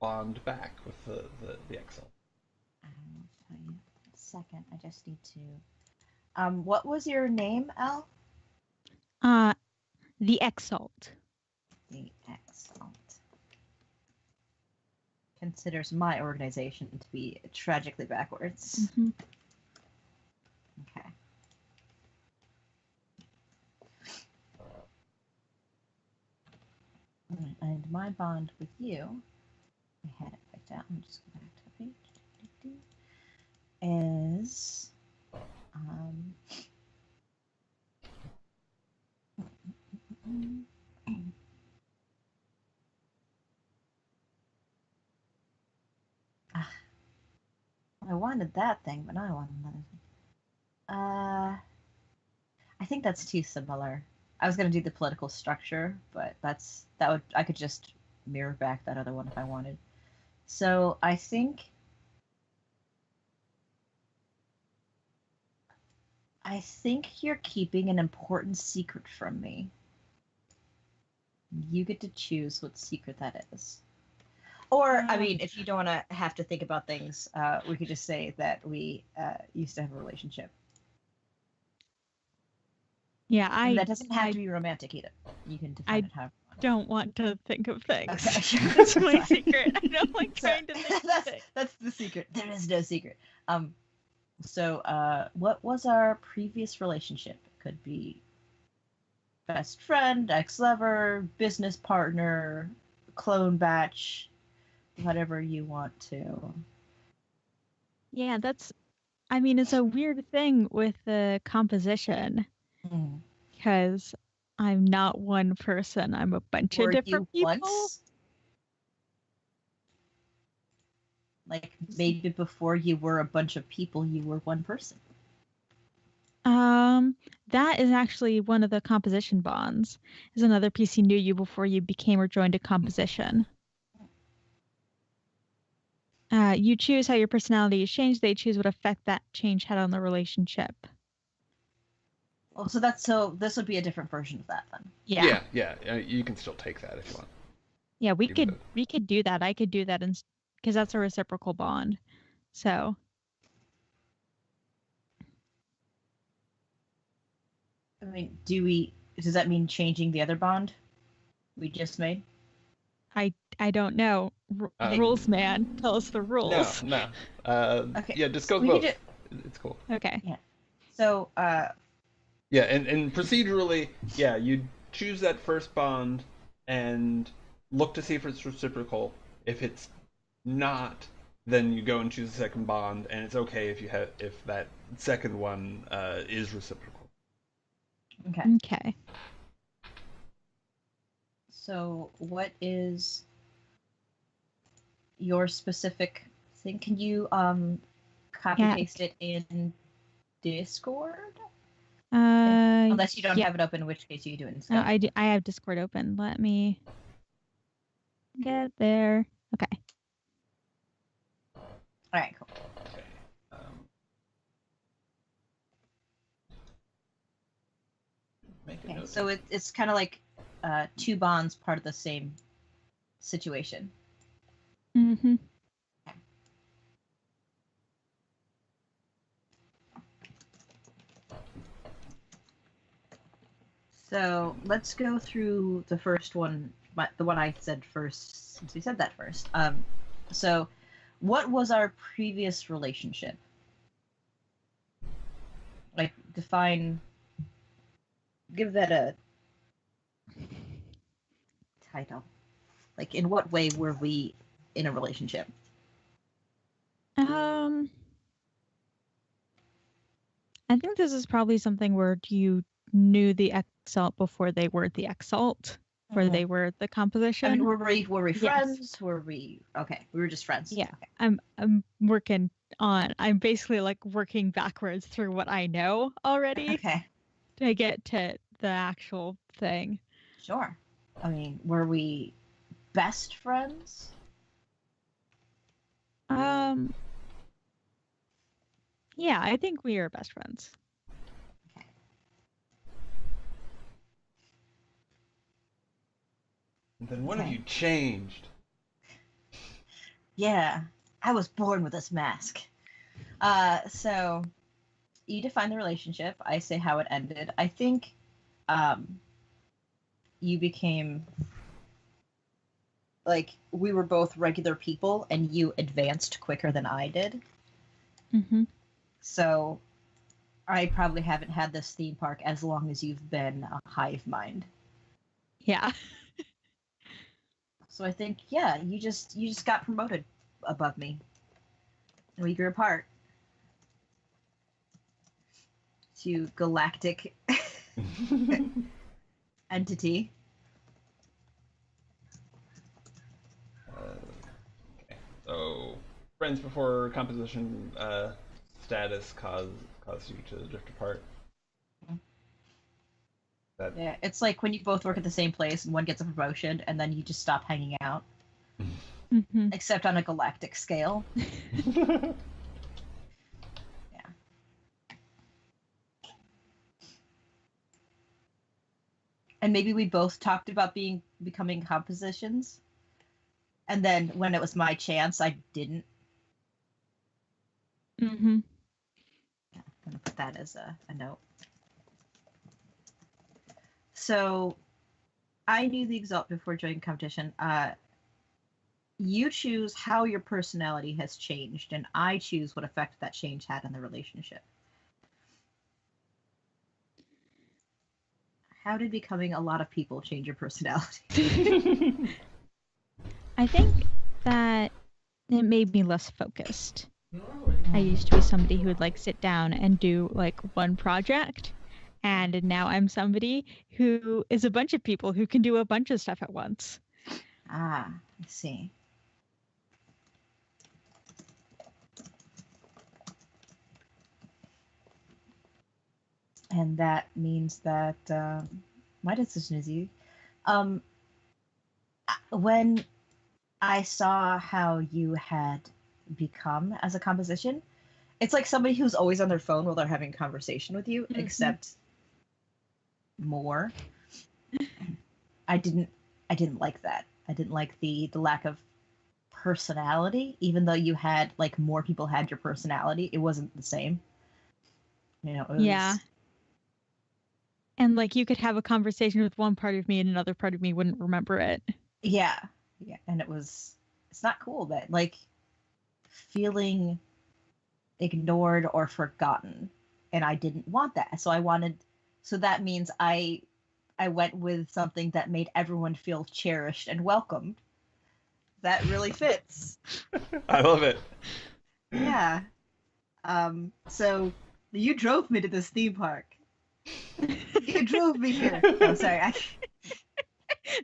bond back with the Exalt? I'll tell you in a second. I just need to. What was your name, Al? The Exalt. The Exalt considers my organization to be tragically backwards. Mm-hmm. Okay. And my bond with you, I had it picked out. Let me just go back to the page. Is I wanted that thing, but now I want another thing. I think that's too similar. I was gonna do the political structure, but I could just mirror back that other one if I wanted. So I think you're keeping an important secret from me. You get to choose what secret that is. Or, I mean, if you don't want to have to think about things, we could just say that we used to have a relationship. Yeah, And that doesn't have to be romantic either. You can define it however you want. Don't want to think of things. Okay. That's my secret. I don't like trying to think of things. That's the secret. There is no secret. So, what was our previous relationship? It could be best friend, ex-lover, business partner, clone batch, whatever you want to. Yeah, it's a weird thing with the composition because I'm not one person. I'm a bunch of different people. Once? Like maybe before you were a bunch of people, you were one person. That is actually one of the composition bonds. Is another PC knew you before you became or joined a composition. You choose how your personality is changed. They choose what effect that change had on the relationship. Well, so this would be a different version of that then. Yeah. Yeah. You can still take that if you want. Yeah, we could do that. I could do that because that's a reciprocal bond. So. I mean, does that mean changing the other bond we just made? I don't know. Rules, man. Tell us the rules. No. Okay. Yeah, just go both. It's cool. Okay. Yeah. So, yeah, and procedurally, yeah, you choose that first bond and look to see if it's reciprocal. If it's not, then you go and choose the second bond, and it's okay if that second one is reciprocal. Okay. So, what is your specific thing? Can you copy paste it in Discord? Unless you don't have it open, in which case you can do it in Skype. No, I have Discord open. Let me get there. Okay. All right, cool. Okay, so it's kind of like two bonds part of the same situation. Mm-hmm. Okay. So let's go through the first one, the one I said first, since we said that first. So what was our previous relationship? Like, give that a title. Like, in what way were we in a relationship? I think this is probably something where you knew the Exalt before they were the Exalt, where they were the composition. I mean, were we friends? Yes. Were we okay? We were just friends. Yeah, okay. I'm basically like working backwards through what I know already. Okay. To get to the actual thing. Sure. I mean, were we best friends? Yeah, I think we are best friends. Then what have Okay. you changed? Yeah, I was born with this mask. So you define the relationship. I say how it ended. I think you became like we were both regular people, and you advanced quicker than I did. Mm-hmm. So I probably haven't had this theme park as long as you've been a hive mind. Yeah. So I think, yeah, you just got promoted above me, and we grew apart to galactic entity. Okay. So, friends before composition status caused you to drift apart. That. Yeah, it's like when you both work at the same place and one gets a promotion, and then you just stop hanging out, Mm-hmm. except on a galactic scale. Yeah. And maybe we both talked about becoming compositions, and then when it was my chance, I didn't. Mm-hmm. Yeah, I'm gonna put that as a note. So I knew the Exalt before joining competition. You choose how your personality has changed, and I choose what effect that change had on the relationship. How did becoming a lot of people change your personality? I think that it made me less focused. I used to be somebody who would like sit down and do like one project, and now I'm somebody who is a bunch of people who can do a bunch of stuff at once. I see. And that means that my decision is you. When I saw how you had become as a composition, it's like somebody who's always on their phone while they're having a conversation with you, except more. I didn't like that. I didn't like the lack of personality, even though you had like more people had your personality. It wasn't the same. You know, it was, Yeah. And like you could have a conversation with one part of me and another part of me wouldn't remember it. yeah. And it's not cool that like feeling ignored or forgotten, and I didn't want that. So that means I went with something that made everyone feel cherished and welcomed. That really fits. I love it. Yeah. So you drove me to this theme park. You drove me here. Oh, sorry.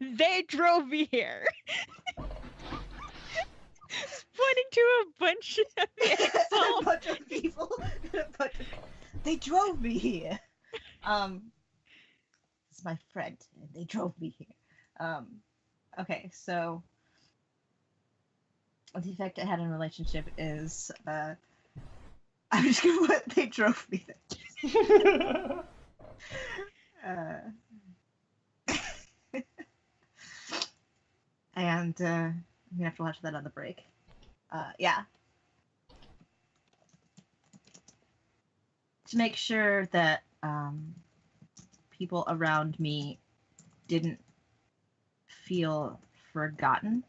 They drove me here. Pointing to a bunch of the Exalt. A bunch of people. They drove me here. It's my friend, and they drove me here. Okay, so the effect it had on a relationship is I'm just gonna put they drove me there. And I'm gonna have to watch that on the break. Yeah. To make sure that people around me didn't feel forgotten.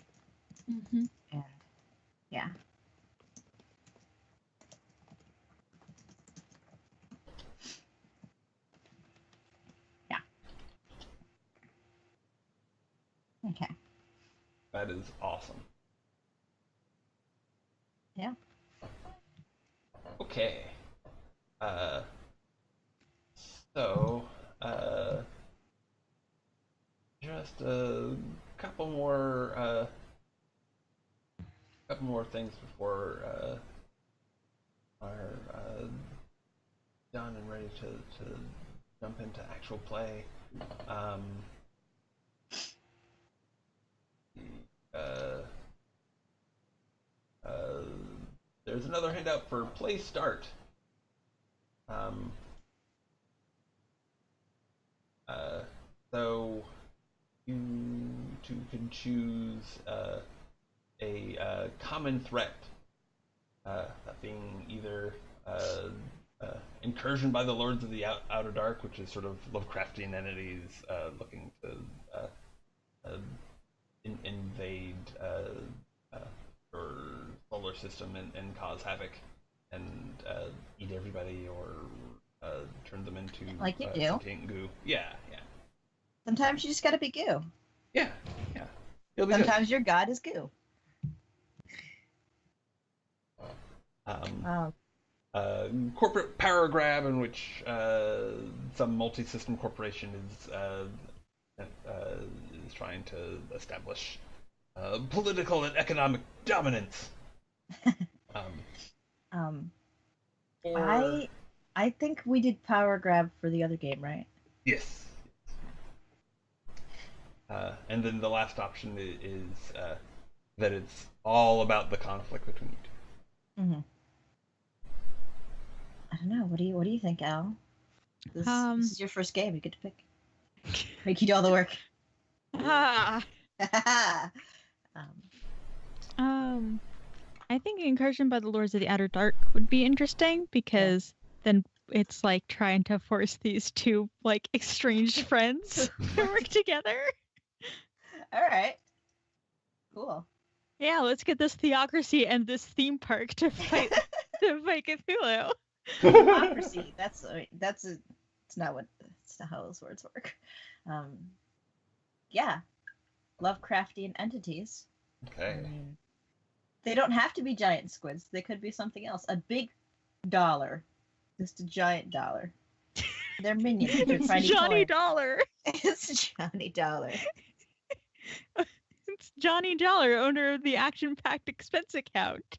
Mm-hmm. And yeah. Yeah. Okay. That is awesome. Yeah. Okay. So, just a couple more things before are done and ready to jump into actual play. Um, uh, another handout for play start. So you two can choose a common threat, that being either incursion by the Lords of the Outer Dark, which is sort of Lovecraftian entities looking to invade your solar system and cause havoc and eat everybody or turn them into like you do. sentient goo. Yeah. Sometimes you just gotta be goo. Yeah. It'll be Sometimes your god is goo. Corporate power grab, in which some multi-system corporation is trying to establish political and economic dominance. Or... I think we did power grab for the other game, right? Yes. And then the last option is that it's all about the conflict between you two. Mm-hmm. I don't know. What do you think, Al? This is your first game. You get to pick. Make you do all the work. I think Incursion by the Lords of the Outer Dark would be interesting because then it's like trying to force these two like estranged friends to work together. All right. Cool. Yeah, let's get this theocracy and this theme park to fight Cthulhu. Theocracy. That's not how those words work. Yeah. Lovecraftian entities. Okay. I mean, they don't have to be giant squids. They could be something else. A big dollar. Just a giant dollar. They're minions. They're It's Johnny Dollar. It's Johnny Dollar. It's Johnny Dollar, owner of the action-packed expense account.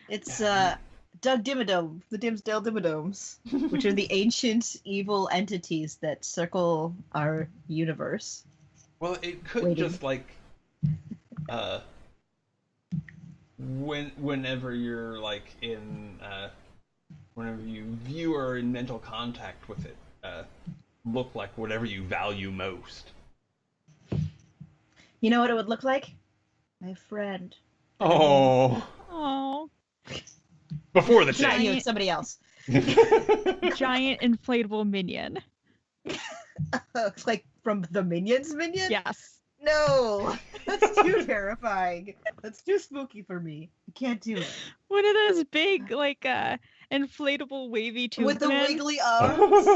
It's Doug Dimmadome, the Dimsdale Dimmadomes, which are the ancient evil entities that circle our universe. Well, it could just like whenever you're like in whenever you view or are in mental contact with it, look like whatever you value most. You know what it would look like? My friend. Oh. Before the Not change. you, it's somebody else. Giant inflatable minion. It's like from the Minions Minion? Yes. No! That's too terrifying. That's too spooky for me. I can't do it. One of those big, like, inflatable wavy tube With the men. wiggly arms.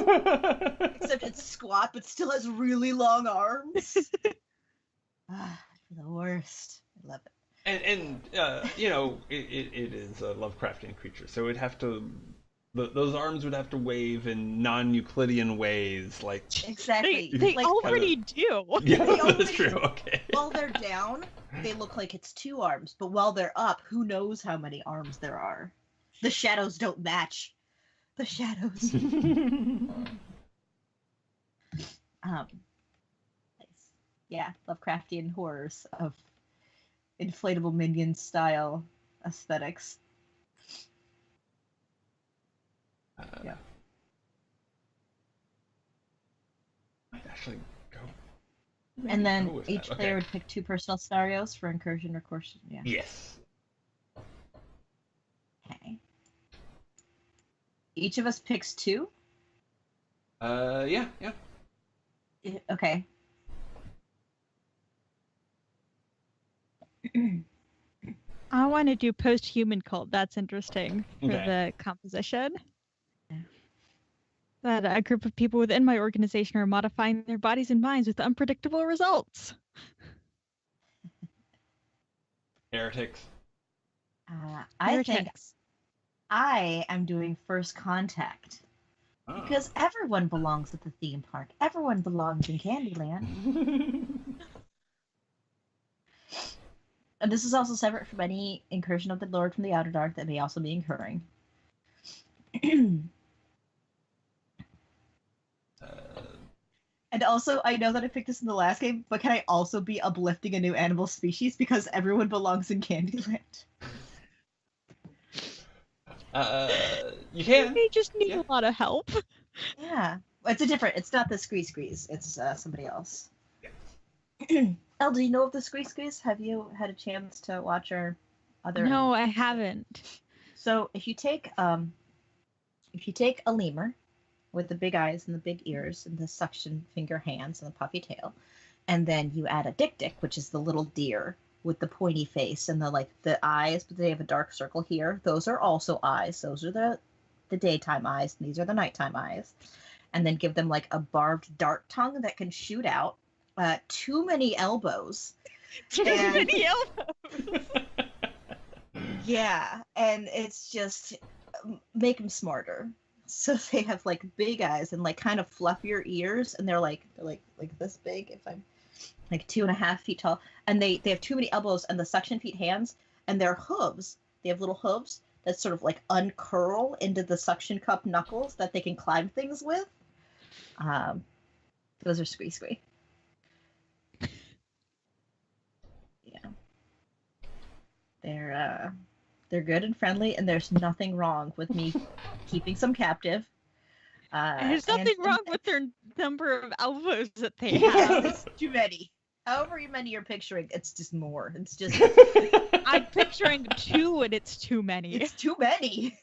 Except it's squat, but still has really long arms. The worst. I love it. And you know, it is a Lovecraftian creature, so it'd have to... those arms would have to wave in non-Euclidean ways, like... Exactly. They like, already do. Yeah, They that's already- true, okay. While they're down, they look like it's 2 arms, but while they're up, who knows how many arms there are. The shadows don't match. The shadows. Yeah, Lovecraftian horrors of inflatable minion style aesthetics. Yeah. Might actually go... And then go with each that. player Okay. would pick 2 personal scenarios for incursion or coercion. Yeah. Yes. Okay. Each of us picks 2? Yeah. Okay. I want to do post-human cult. That's interesting for Okay. the composition. That a group of people within my organization are modifying their bodies and minds with unpredictable results. Heretics. I think Heretics. I am doing first contact. Oh. Because everyone belongs at the theme park. Everyone belongs in Candyland. And this is also separate from any incursion of the Lord from the Outer Dark that may also be occurring. And also, I know that I picked this in the last game, but can I also be uplifting a new animal species because everyone belongs in Candyland? You can. They just need Yeah. a lot of help. Yeah. It's not the Squeeze. It's somebody else. Elle, do you know of the Squeeze? Have you had a chance to watch our other? No, I haven't. So if you take a lemur with the big eyes and the big ears and the suction finger hands and the puffy tail, and then you add a dik, which is the little deer with the pointy face and the eyes, but they have a dark circle here. Those are also eyes. Those are the daytime eyes, and these are the nighttime eyes. And then give them like a barbed dart tongue that can shoot out. Too many elbows. Too many elbows. Yeah, and it's just make them smarter. So they have like big eyes and like kind of fluffier ears, and they're like this big. If I'm like 2.5 feet tall, and they have too many elbows and the suction feet hands, and their hooves. They have little hooves that sort of like uncurl into the suction cup knuckles that they can climb things with. Those are squee. Yeah, they're good and friendly, and there's nothing wrong with me keeping some captive. There's nothing wrong with their number of elbows that they have. It's too many. However many you're picturing, it's just more. It's just I'm picturing 2 and it's too many. it's too many.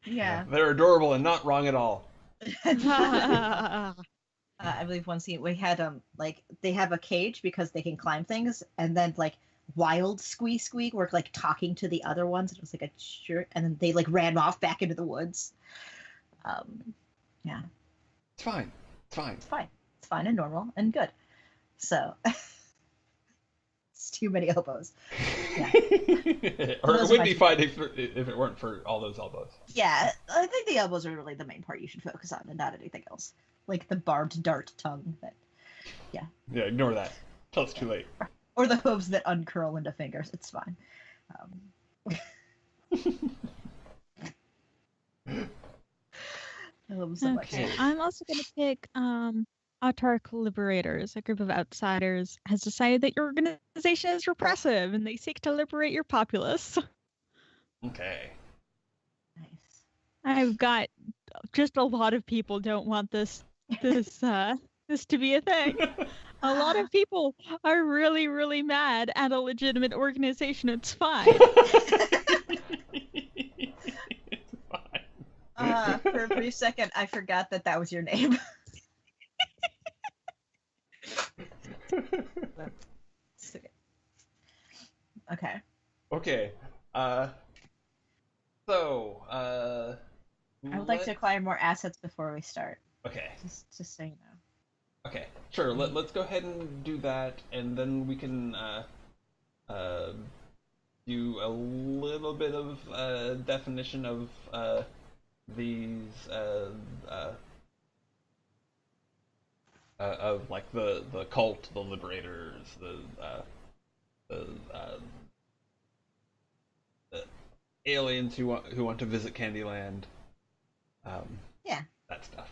Yeah. They're adorable and not wrong at all. I believe one scene we had like they have a cage because they can climb things, and then like wild squee were like talking to the other ones. It was like a shirt, and then they like ran off back into the woods. Yeah. It's fine. It's fine and normal and good. So it's too many elbows. Yeah. Or it would be fine if it weren't for all those elbows. Yeah, I think the elbows are really the main part you should focus on, and not anything else. Like the barbed dart tongue. Yeah, ignore that. Till it's too late. Or the hooves that uncurl into fingers. It's fine. I love them so much. Okay, I'm also going to pick Autark Liberators. A group of outsiders has decided that your organization is repressive and they seek to liberate your populace. Okay. Nice. I've got just a lot of people don't want this to be a thing. A lot of people are really, really mad at a legitimate organization. It's fine. For a brief second, I forgot that was your name. Okay. Okay. So, I would like to acquire more assets before we start. Okay. Just so you know. Okay. Sure. Let's go ahead and do that, and then we can do a little bit of definition of these of like the cult, the liberators, the aliens who want to visit Candyland. Yeah. That stuff.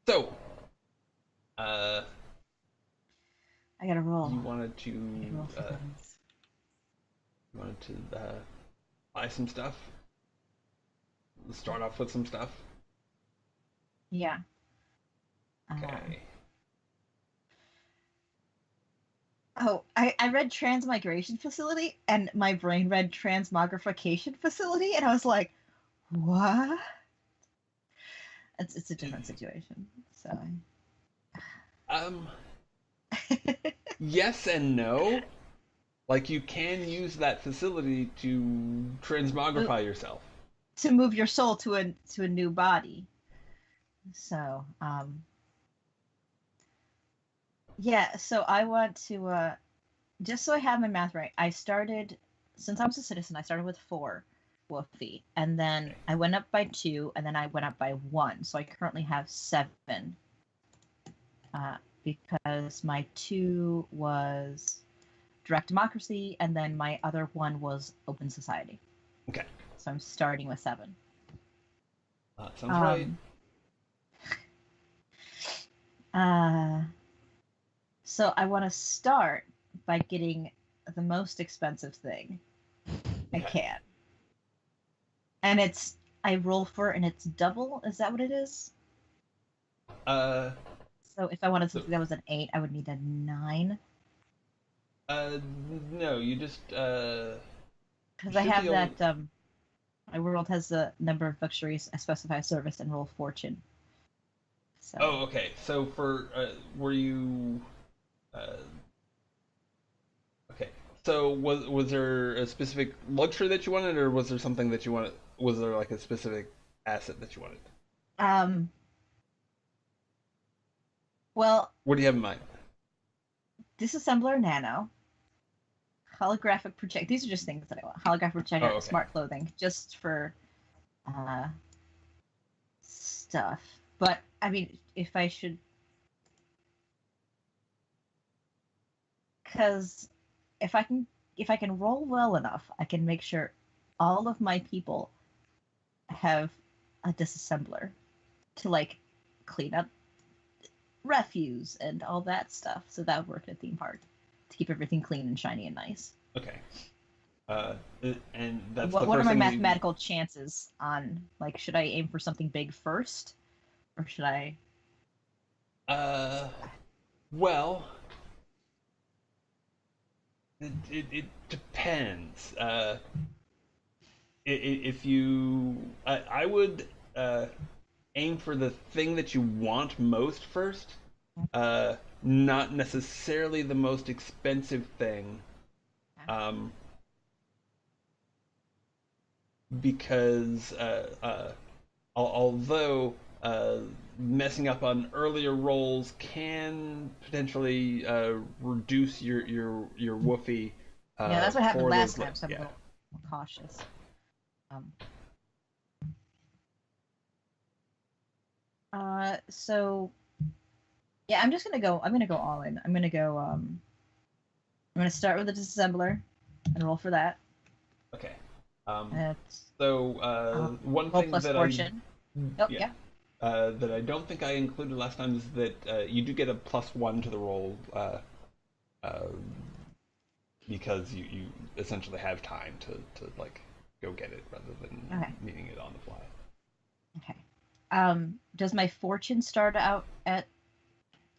So, I gotta roll. you wanted to Roll for buttons. buy some stuff. Start off with some stuff. Yeah. Okay. I read transmigration facility, and my brain read transmogrification facility, and I was like, what? It's a different situation. So. Yes and no. Like, you can use that facility to transmogrify yourself. To move your soul to a new body. So, yeah, so I want to, just so I have my math right, since I was a citizen, I started with 4 wolf feet, and then I went up by 2, and then I went up by 1, so I currently have 7, because my 2 was direct democracy, and then my other 1 was open society. Okay. So I'm starting with 7. Sounds right. So I want to start by getting the most expensive thing. I Okay. can. And I roll for, and it's double. Is that what it is? Uh, So if I wanted so, something that was an 8, I would need a 9. uh, no, you just Because I should have be able. that, my world has the number of luxuries, I specify service, and roll fortune. So, Oh, okay. So for were you uh, okay? So was there a specific luxury that you wanted, or was there something that you wanted? Was there like a specific asset that you wanted? um, well, What do you have in mind? disassembler nano, holographic project. These are just things that I want. Holographic projector, Oh, okay. smart clothing, just for uh, stuff. But I mean, if I should, because if I can, if I can roll well enough, I can make sure all of my people have a disassembler to like clean up refuse and all that stuff. So that would work at a theme park to keep everything clean and shiny and nice. Okay. Uh, and that's the What are first my thing mathematical chances on, like, should I aim for something big first, or should I? well, it depends. If you, I would aim for the thing that you want most first. Not necessarily the most expensive thing. Um, because although messing up on earlier rolls can potentially reduce your woofy Yeah, that's what happened for last those time, so I'm a yeah. little more cautious. Um, so yeah, I'm just gonna go. I'm gonna go all in. I'm gonna go. I'm gonna start with the disassembler and roll for that. Okay. That's So one roll thing plus that fortune. Oh yeah yeah. that I don't think I included last time is that you do get a +1 to the roll uh, because you essentially have time to like go get it rather than Okay. needing it on the fly. Okay. Does my fortune start out at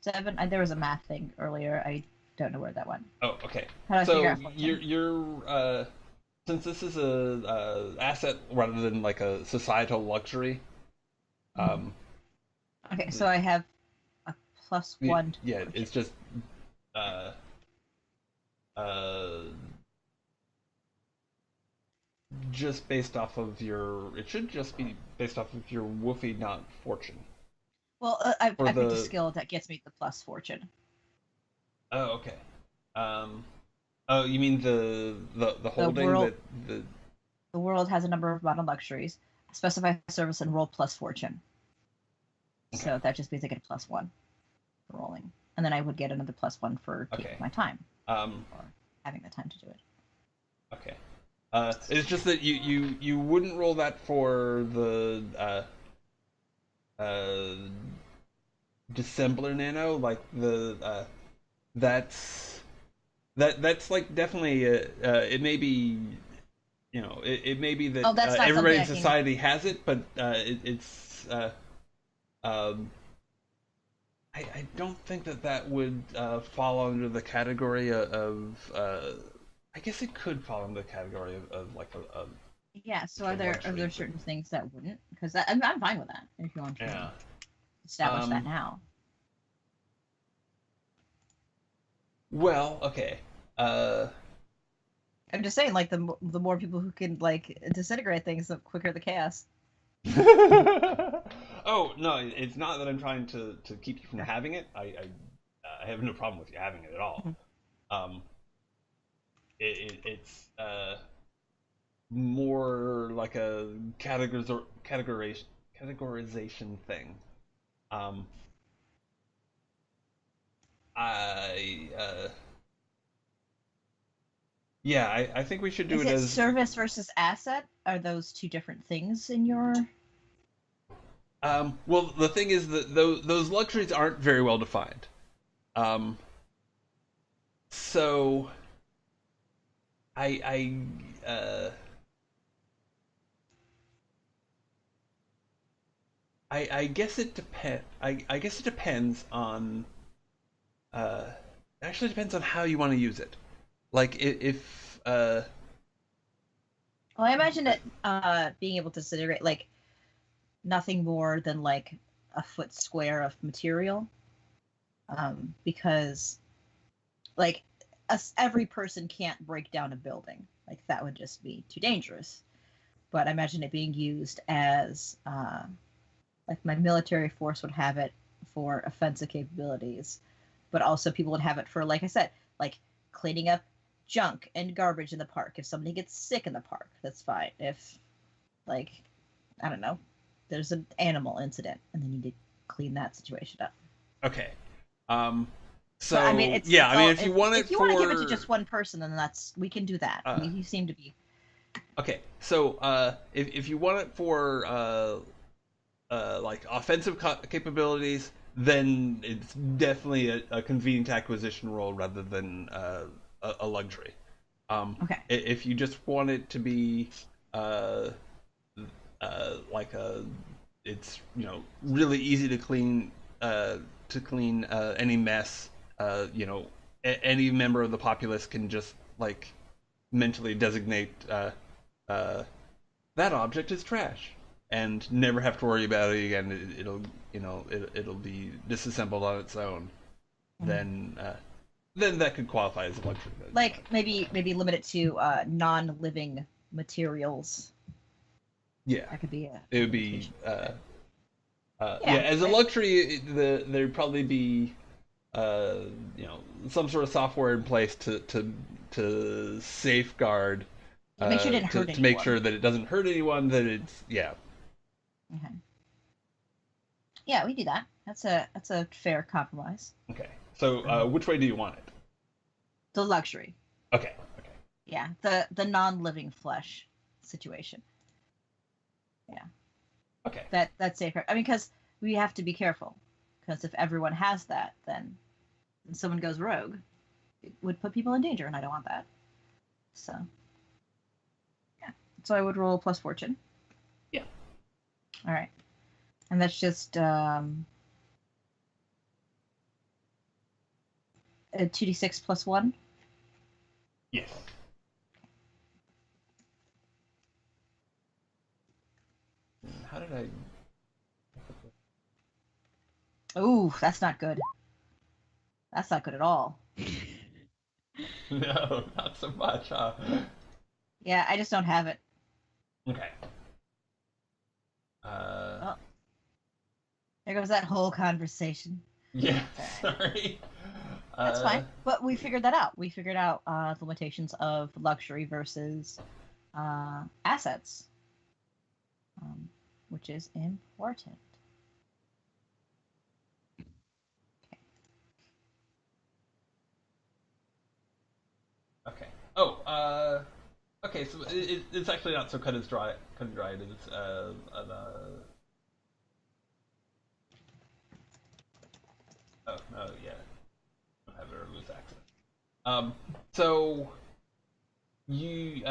7? There was a math thing earlier. I don't know where that went. Oh, okay. How do I figure So out fortune? you're since this is a asset rather than like a societal luxury. Um, Okay, so I have a +1 to yeah, fortune. it's just uh, uh, just based off of your. It should just be based off of your woofy, not fortune. Well, For I picked a the skill that gets me the plus fortune. oh, okay. Um, oh, you mean the The holding world that the the world has a number of modern luxuries. Specify service and roll plus fortune. okay. So that just means I get a +1 for rolling, and then I would get another +1 for taking Okay. my time Um, or having the time to do it. okay. It's just that you wouldn't roll that for the uh, dissembler nano, like the that's like definitely it may be it may be that Oh, that's not everybody something in I can. society has it, but it's um, I don't think that would fall under the category of I guess it could fall under the category of like a Yeah. So like a are luxury, there but certain things that wouldn't? Because I'm fine with that. If you want to yeah. establish that Um, now. well, okay. Uh, I'm just saying, like the more people who can like disintegrate things, the quicker the chaos. oh no, it's not that I'm trying to keep you from having it. I have no problem with you having it at all. Mhm. Um, it's more like a categorization thing. Um, I yeah, I think we should do Is it it as service versus asset? Are those two different things in your? well. The thing is that those luxuries aren't very well defined. Um, so I I guess it depends. I guess it depends on. Actually depends on how you want to use it. Like if Well, I imagine it being able to consider like nothing more than like a foot square of material, because like every person can't break down a building. Like that would just be too dangerous. But I imagine it being used as like my military force would have it for offensive capabilities, but also people would have it for, like I said, like cleaning up junk and garbage in the park. If somebody gets sick in the park, that's fine. If, like, I don't know, there's an animal incident and they need to clean that situation up. okay. So But, I mean, if you want to give it to just one person, then we can do that. You seem to be. Okay, so if you want it for like offensive capabilities, then it's definitely a convenient acquisition role rather than a luxury. Okay. If you just want it to be like it's really easy to clean any mess. Any member of the populace can just like mentally designate that object as trash and never have to worry about it again. It'll be disassembled on its own. Mm-hmm. Then that could qualify as a luxury. Like maybe limit it to non-living materials. Yeah, that could be it would be as a luxury. There'd probably be some sort of software in place to safeguard. Make sure it didn't hurt anyone. To make sure that it doesn't hurt anyone. That it's Okay. Yeah, we do that. That's a fair compromise. Okay. So which way do you want it? The luxury. Okay. Yeah, the non-living flesh situation. Yeah. Okay. That's safer. I mean, because we have to be careful. Because if everyone has that, then someone goes rogue, it would put people in danger, and I don't want that. So. Yeah. So I would roll plus fortune. Yeah. All right. And that's just a 2d6 plus 1? Yes. How did I... Ooh, that's not good. That's not good at all. No, not so much, huh? Yeah, I just don't have it. Okay. Oh. There goes that whole conversation. Yeah, sorry. That's fine. But we figured that out. We figured out the limitations of luxury versus assets, which is important. Okay. Oh, okay. So it's actually not so cut and dried. It's oh no, yeah. I don't have a loose accent. So you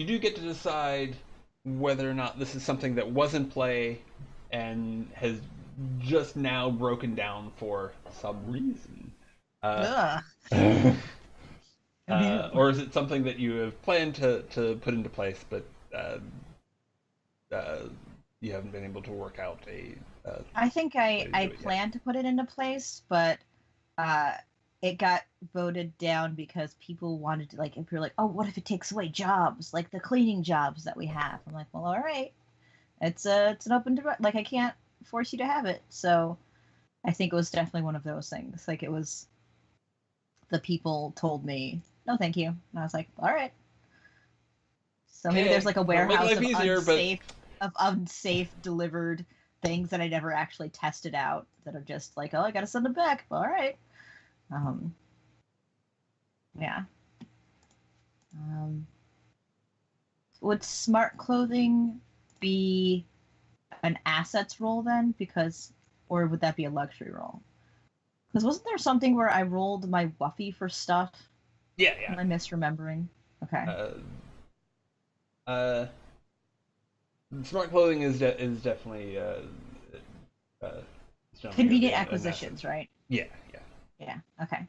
do get to decide whether or not this is something that was in play and has just now broken down for some reason. Or is it something that you have planned to put into place, but you haven't been able to work out I think I planned to put it into place, but it got voted down because people wanted to, like, if you're like, oh, what if it takes away jobs, like the cleaning jobs that we have? I'm like, well, all right, it's an open direct, like I can't force you to have it. So I think it was definitely one of those things. Like it was, the people told me, no, thank you, and I was like, all right. So maybe there's like a warehouse of unsafe delivered things that I never actually tested out that are just like, oh, I gotta send them back. All right. Yeah. Would smart clothing be an assets role then? Or would that be a luxury role? Because wasn't there something where I rolled my Wuffy for stuff? Yeah. Am I misremembering? Okay. Uh, smart clothing is definitely uh, is definitely Convenient an acquisitions, asset. right? Yeah, yeah. Yeah. Okay.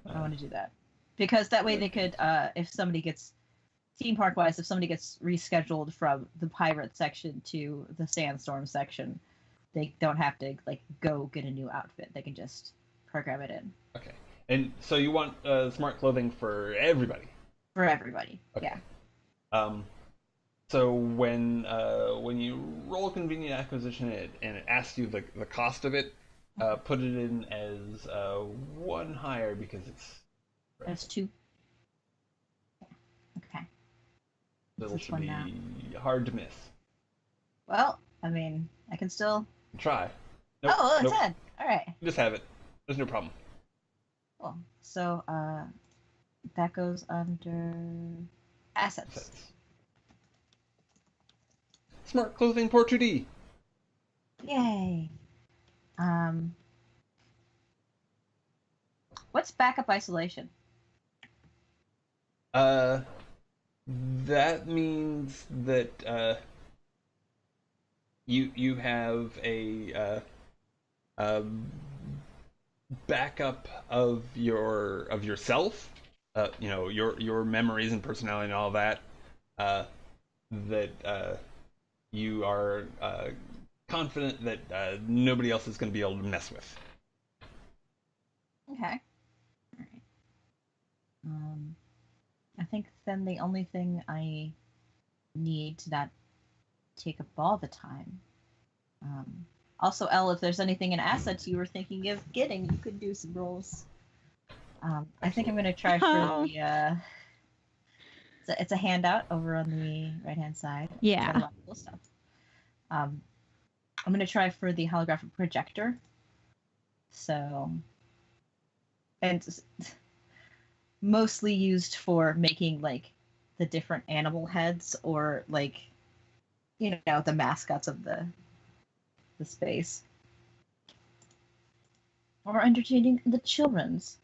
I Uh, want to do that because that way they could, if somebody gets theme park wise, if somebody gets rescheduled from the pirate section to the sandstorm section, they don't have to like go get a new outfit. They can just program it in okay. And so you want smart clothing for everybody? for everybody. Okay. Yeah. So when you roll convenient acquisition and it asks you the cost of it, put it in as one higher because it's That's 2. Okay. What's little this should one be now? hard to miss. Well, I mean, I can still. Try. Nope. Oh, it's Nope. in. All right. Just have it. There's no problem. Cool. So that goes under assets. Sets. Smart clothing for 2D. Yay. What's backup isolation? That means that you have a backup of yourself, your memories and personality and all that. That you are confident that nobody else is going to be able to mess with. Okay. All right. I think then the only thing I need to not take up all the time. Also, Elle, if there's anything in assets you were thinking of getting, you could do some rolls. I think I'm going to try for the. It's a handout over on the right-hand side. Yeah. It's got a lot of cool stuff. I'm going to try for the holographic projector. So, and mostly used for making like the different animal heads or like, the mascots of the space. Or entertaining the children's.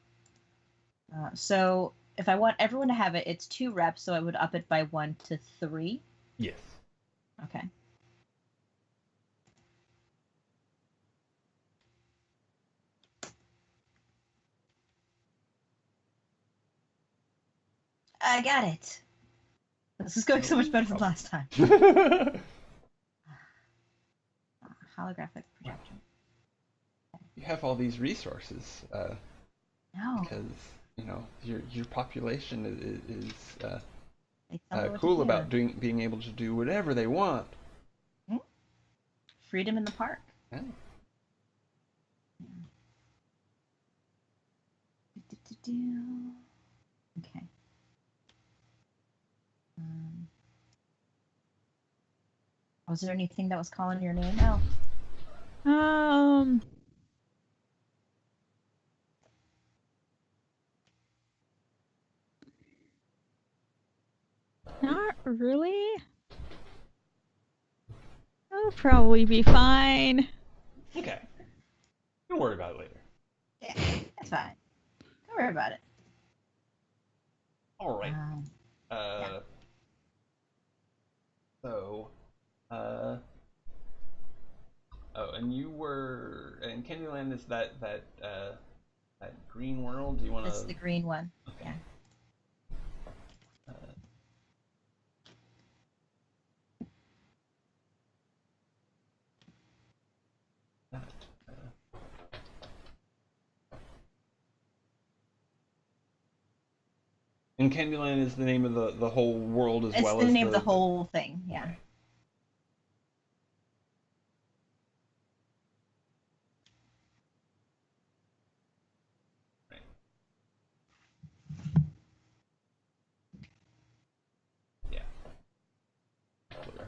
So if I want everyone to have it, it's 2 reps, so I would up it by 1 to 3. Yes. Okay. I got it. This is going so much better than last time. Holographic projection. You have all these resources No. because your population is They tell me what to cool do. about being able to do whatever they want. Freedom in the park. Yeah. Okay. Was there anything that was calling your name out? Not really. I'll probably be fine. Okay. Don't worry about it later. Yeah, that's fine. Don't worry about it. All right. Yeah. So, oh, and you were in Candyland. Is that green world? Do you want to? It's the green one. Okay. Yeah. And Candyland is the name of the whole world as well as It's the name of the whole thing. Yeah. Okay. Right. Yeah. Clear.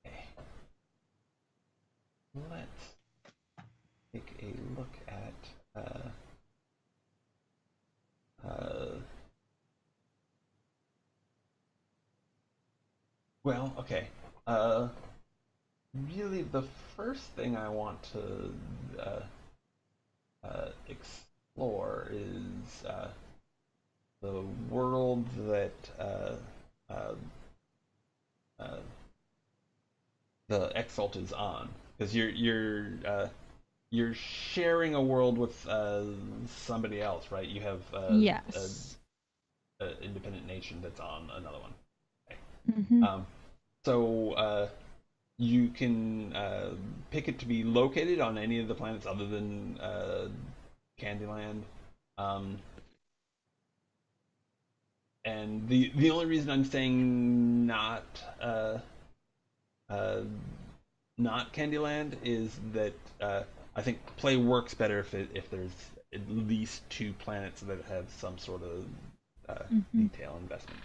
Okay. Let's take a look at well, okay. Really, the first thing I want to explore explore is the world that uh, uh, the Exalt is on, because you're sharing a world with somebody else, right? You have Yes. a independent nation that's on another one. Okay. Mm-hmm. So you can pick it to be located on any of the planets other than Candyland. Um, and the only reason I'm saying uh, not Candyland is that I think play works better if there's at least two planets that have some sort of detail investment.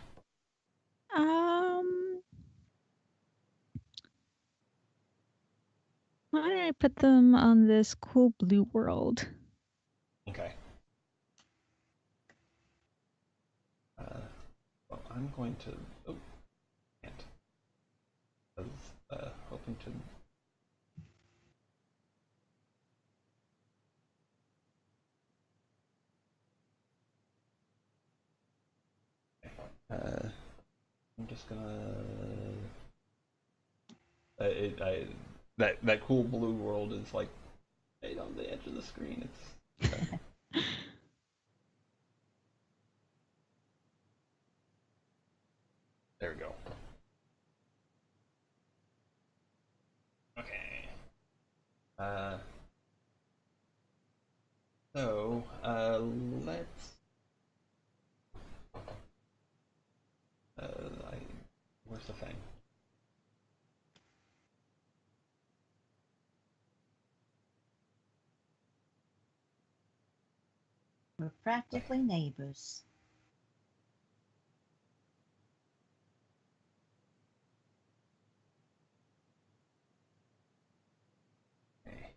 Why don't I put them on this cool blue world? Okay. Well, I'm going to. Oh, can't. I was hoping to. I'm just gonna. That cool blue world is like right on the edge of the screen. It's. There we go. Okay. So let's. Where's the thing? We're practically neighbors. Okay.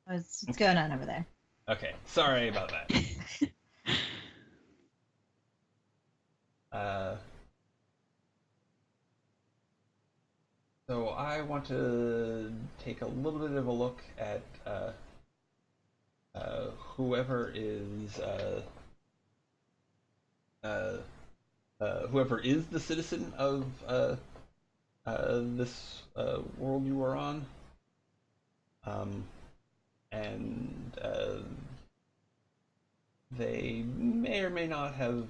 What's going on over there? Okay. Sorry about that. uh. So I want to take a little bit of a look at whoever is uh, whoever is the citizen of this world you are on, um, and they may or may not have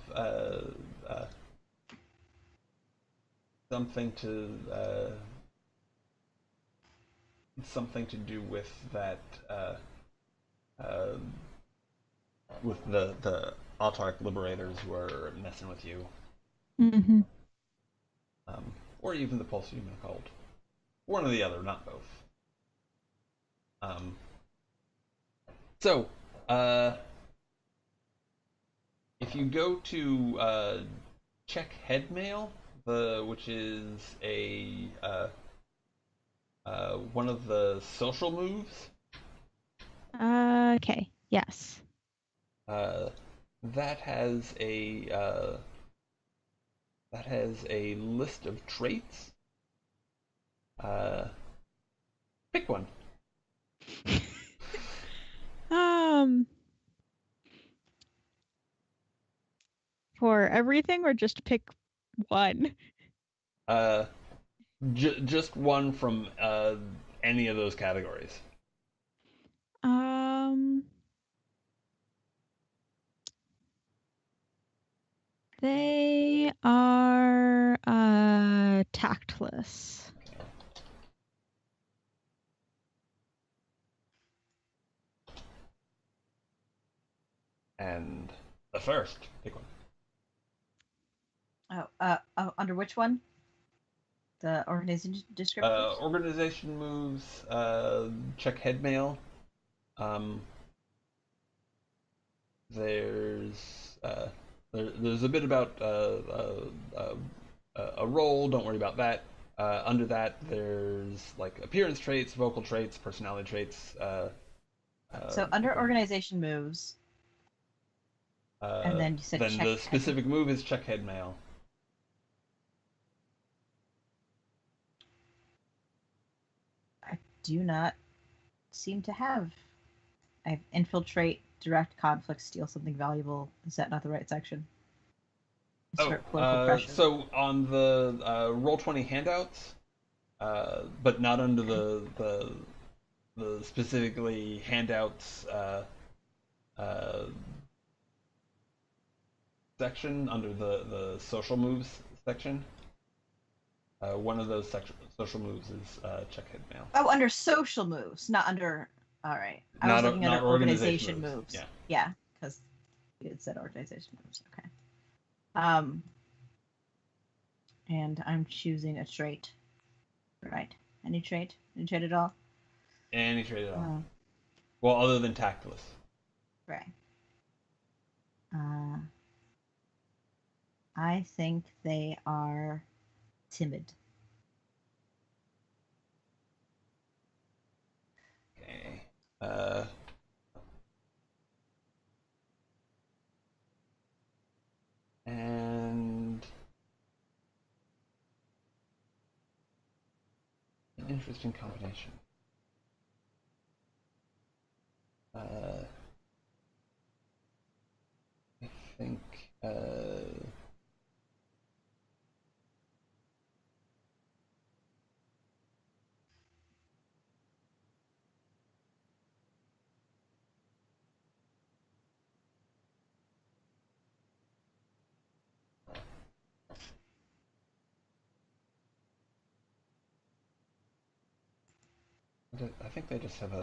something to do with that uh, with the Autark liberators who are messing with you, Mm-hmm. or even the Pulse Human Cult. One or the other, not both. So, if you go to check head mail, which is a one of the social moves, Okay. Yes. that has a list of traits. Pick one. For everything or just pick one? Uh, just one from any of those categories. They are tactless. And the first, pick one. Under which one? The organization descriptors? Organization moves, check head mail. There's there's a bit about a role. Don't worry about that. Under that, there's like appearance traits, vocal traits, personality traits. So under organization moves, and then you said then check the specific move is check head mail. I do not seem to have. I have infiltrate, direct conflict, steal something valuable. Is that not the right section? Assert political pressure. So on the Roll20 handouts, but not under the specifically handouts section, under the social moves section. One of those social moves is check head mail. Oh, under social moves, not under. All right, I was looking under organization moves. Yeah, because it said organization moves. Okay. And I'm choosing a trait. Right. Any trait? Any trait at all? Any trait at all. Well, other than tactless. Right. I think they are timid. Okay. And an interesting combination. I think I think they just have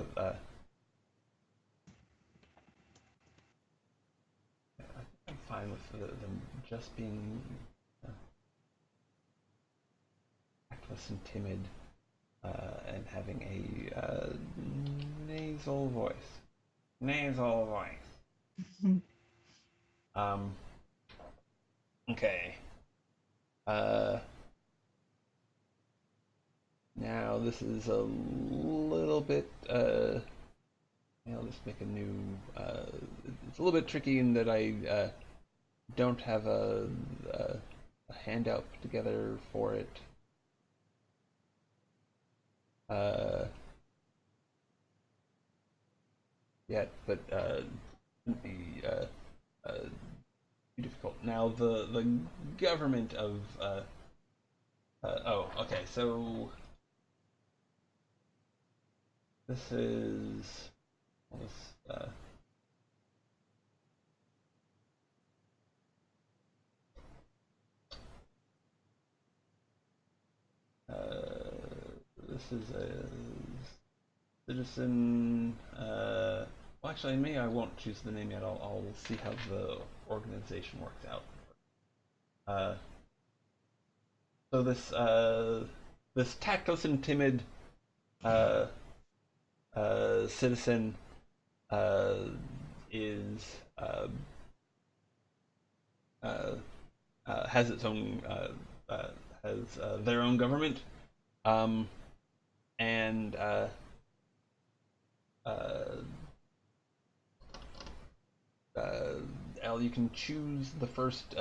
I'm fine with them just being tactless and timid, and having a nasal voice. Nasal voice. Okay. Now this is a little bit. I'll just make a new. It's a little bit tricky in that I don't have a handout put together for it. Yet, but wouldn't be too difficult. Now the government of. Oh, okay. So this is. This is a citizen. Well, actually, maybe I won't choose the name yet. I'll see how the organization works out. So this tactless and timid citizen is has its own has their own government, and Al, you can choose the first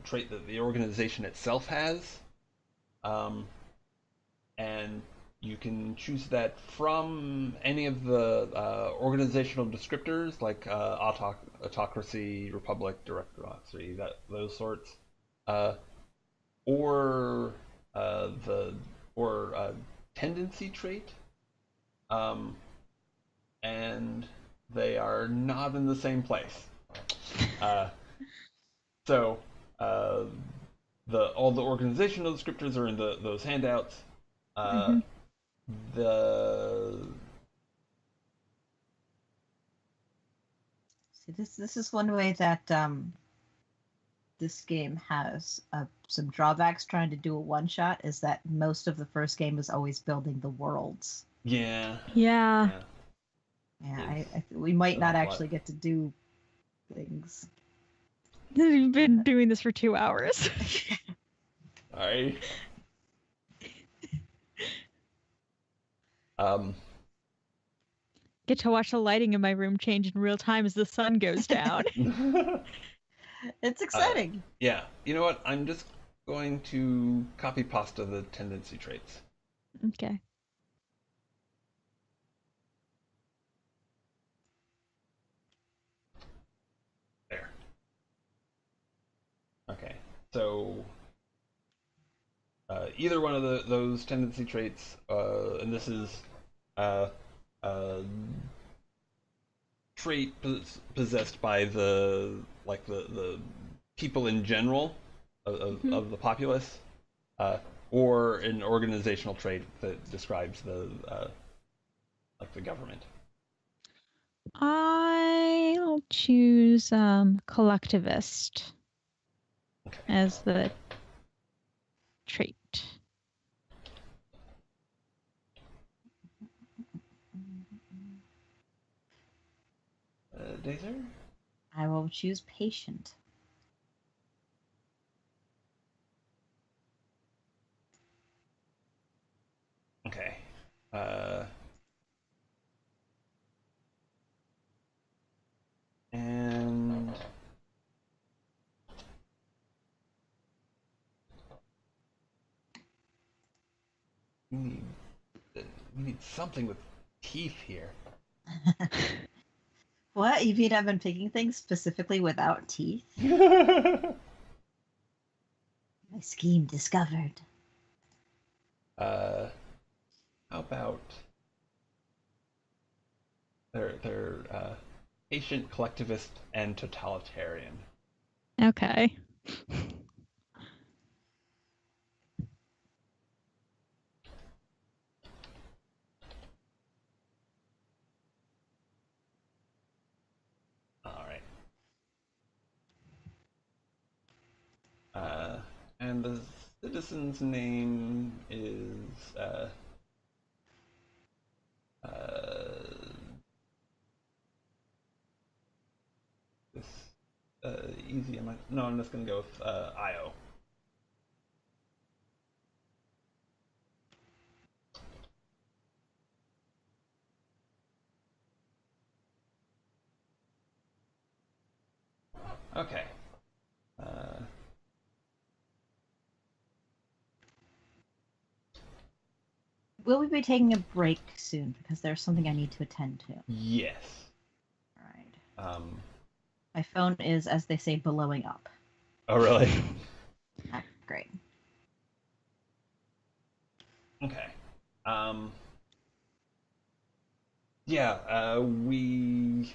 trait that the organization itself has, and you can choose that from any of the organizational descriptors, like autocracy, republic, directocracy, those sorts, or tendency trait, and they are not in the same place. So all the organizational descriptors are in those handouts. See, this is one way that this game has some drawbacks. Trying to do a one shot is that most of the first game is always building the worlds. Yeah. We might not actually get to do things. You've been doing this for 2 hours. Alright. Um, Get to watch the lighting in my room change in real time as the sun goes down. It's exciting. yeah, you know what? I'm just going to copy pasta the tendency traits. Okay. There. Okay, so either one of those tendency traits, and this is uh, trait possessed by the people in general of the populace, or an organizational trait that describes the like the government. I'll choose collectivist Okay. as the trait. Dazer? I will choose patient. Okay. And we need we need something with teeth here. What? You mean I've been picking things specifically without teeth? How My scheme discovered. about they're patient, collectivist, and totalitarian. Okay. All right. And the citizen's name is this easy. No, I'm just gonna go with Io. Okay. Will we be taking a break soon? Because there's something I need to attend to. Yes. All right. Um. My phone is, as they say, blowing up. Oh, really? Ah, great. Okay. Yeah. We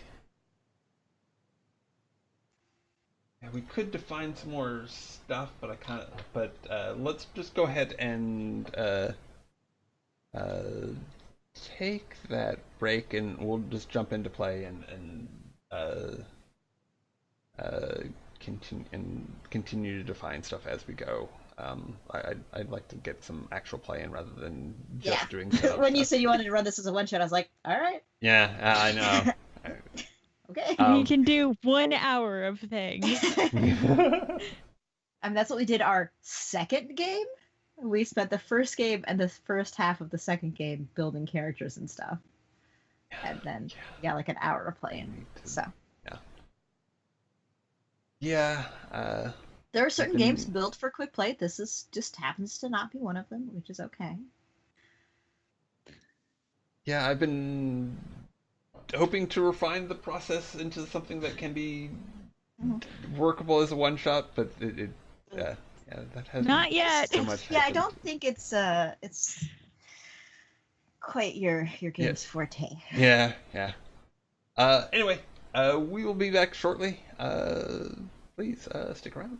could define some more stuff, but let's just go ahead and uh, take that break, and we'll just jump into play and continue to define stuff as we go. I'd like to get some actual play in rather than just doing setup When you stuff. said you wanted to run this as a one shot, I was like, all right. Yeah, I know. Okay. We can do 1 hour of things. That's what we did our second game. We spent the first game and the first half of the second game building characters and stuff. And then we got like an hour of playing. So yeah. There are certain games built for quick play. This is just happens to not be one of them, which is okay. Yeah, I've been hoping to refine the process into something that can be workable as a one shot, but that has Not yet. So much I don't think it's quite your game's forte. Yeah. Anyway, we will be back shortly. Please stick around.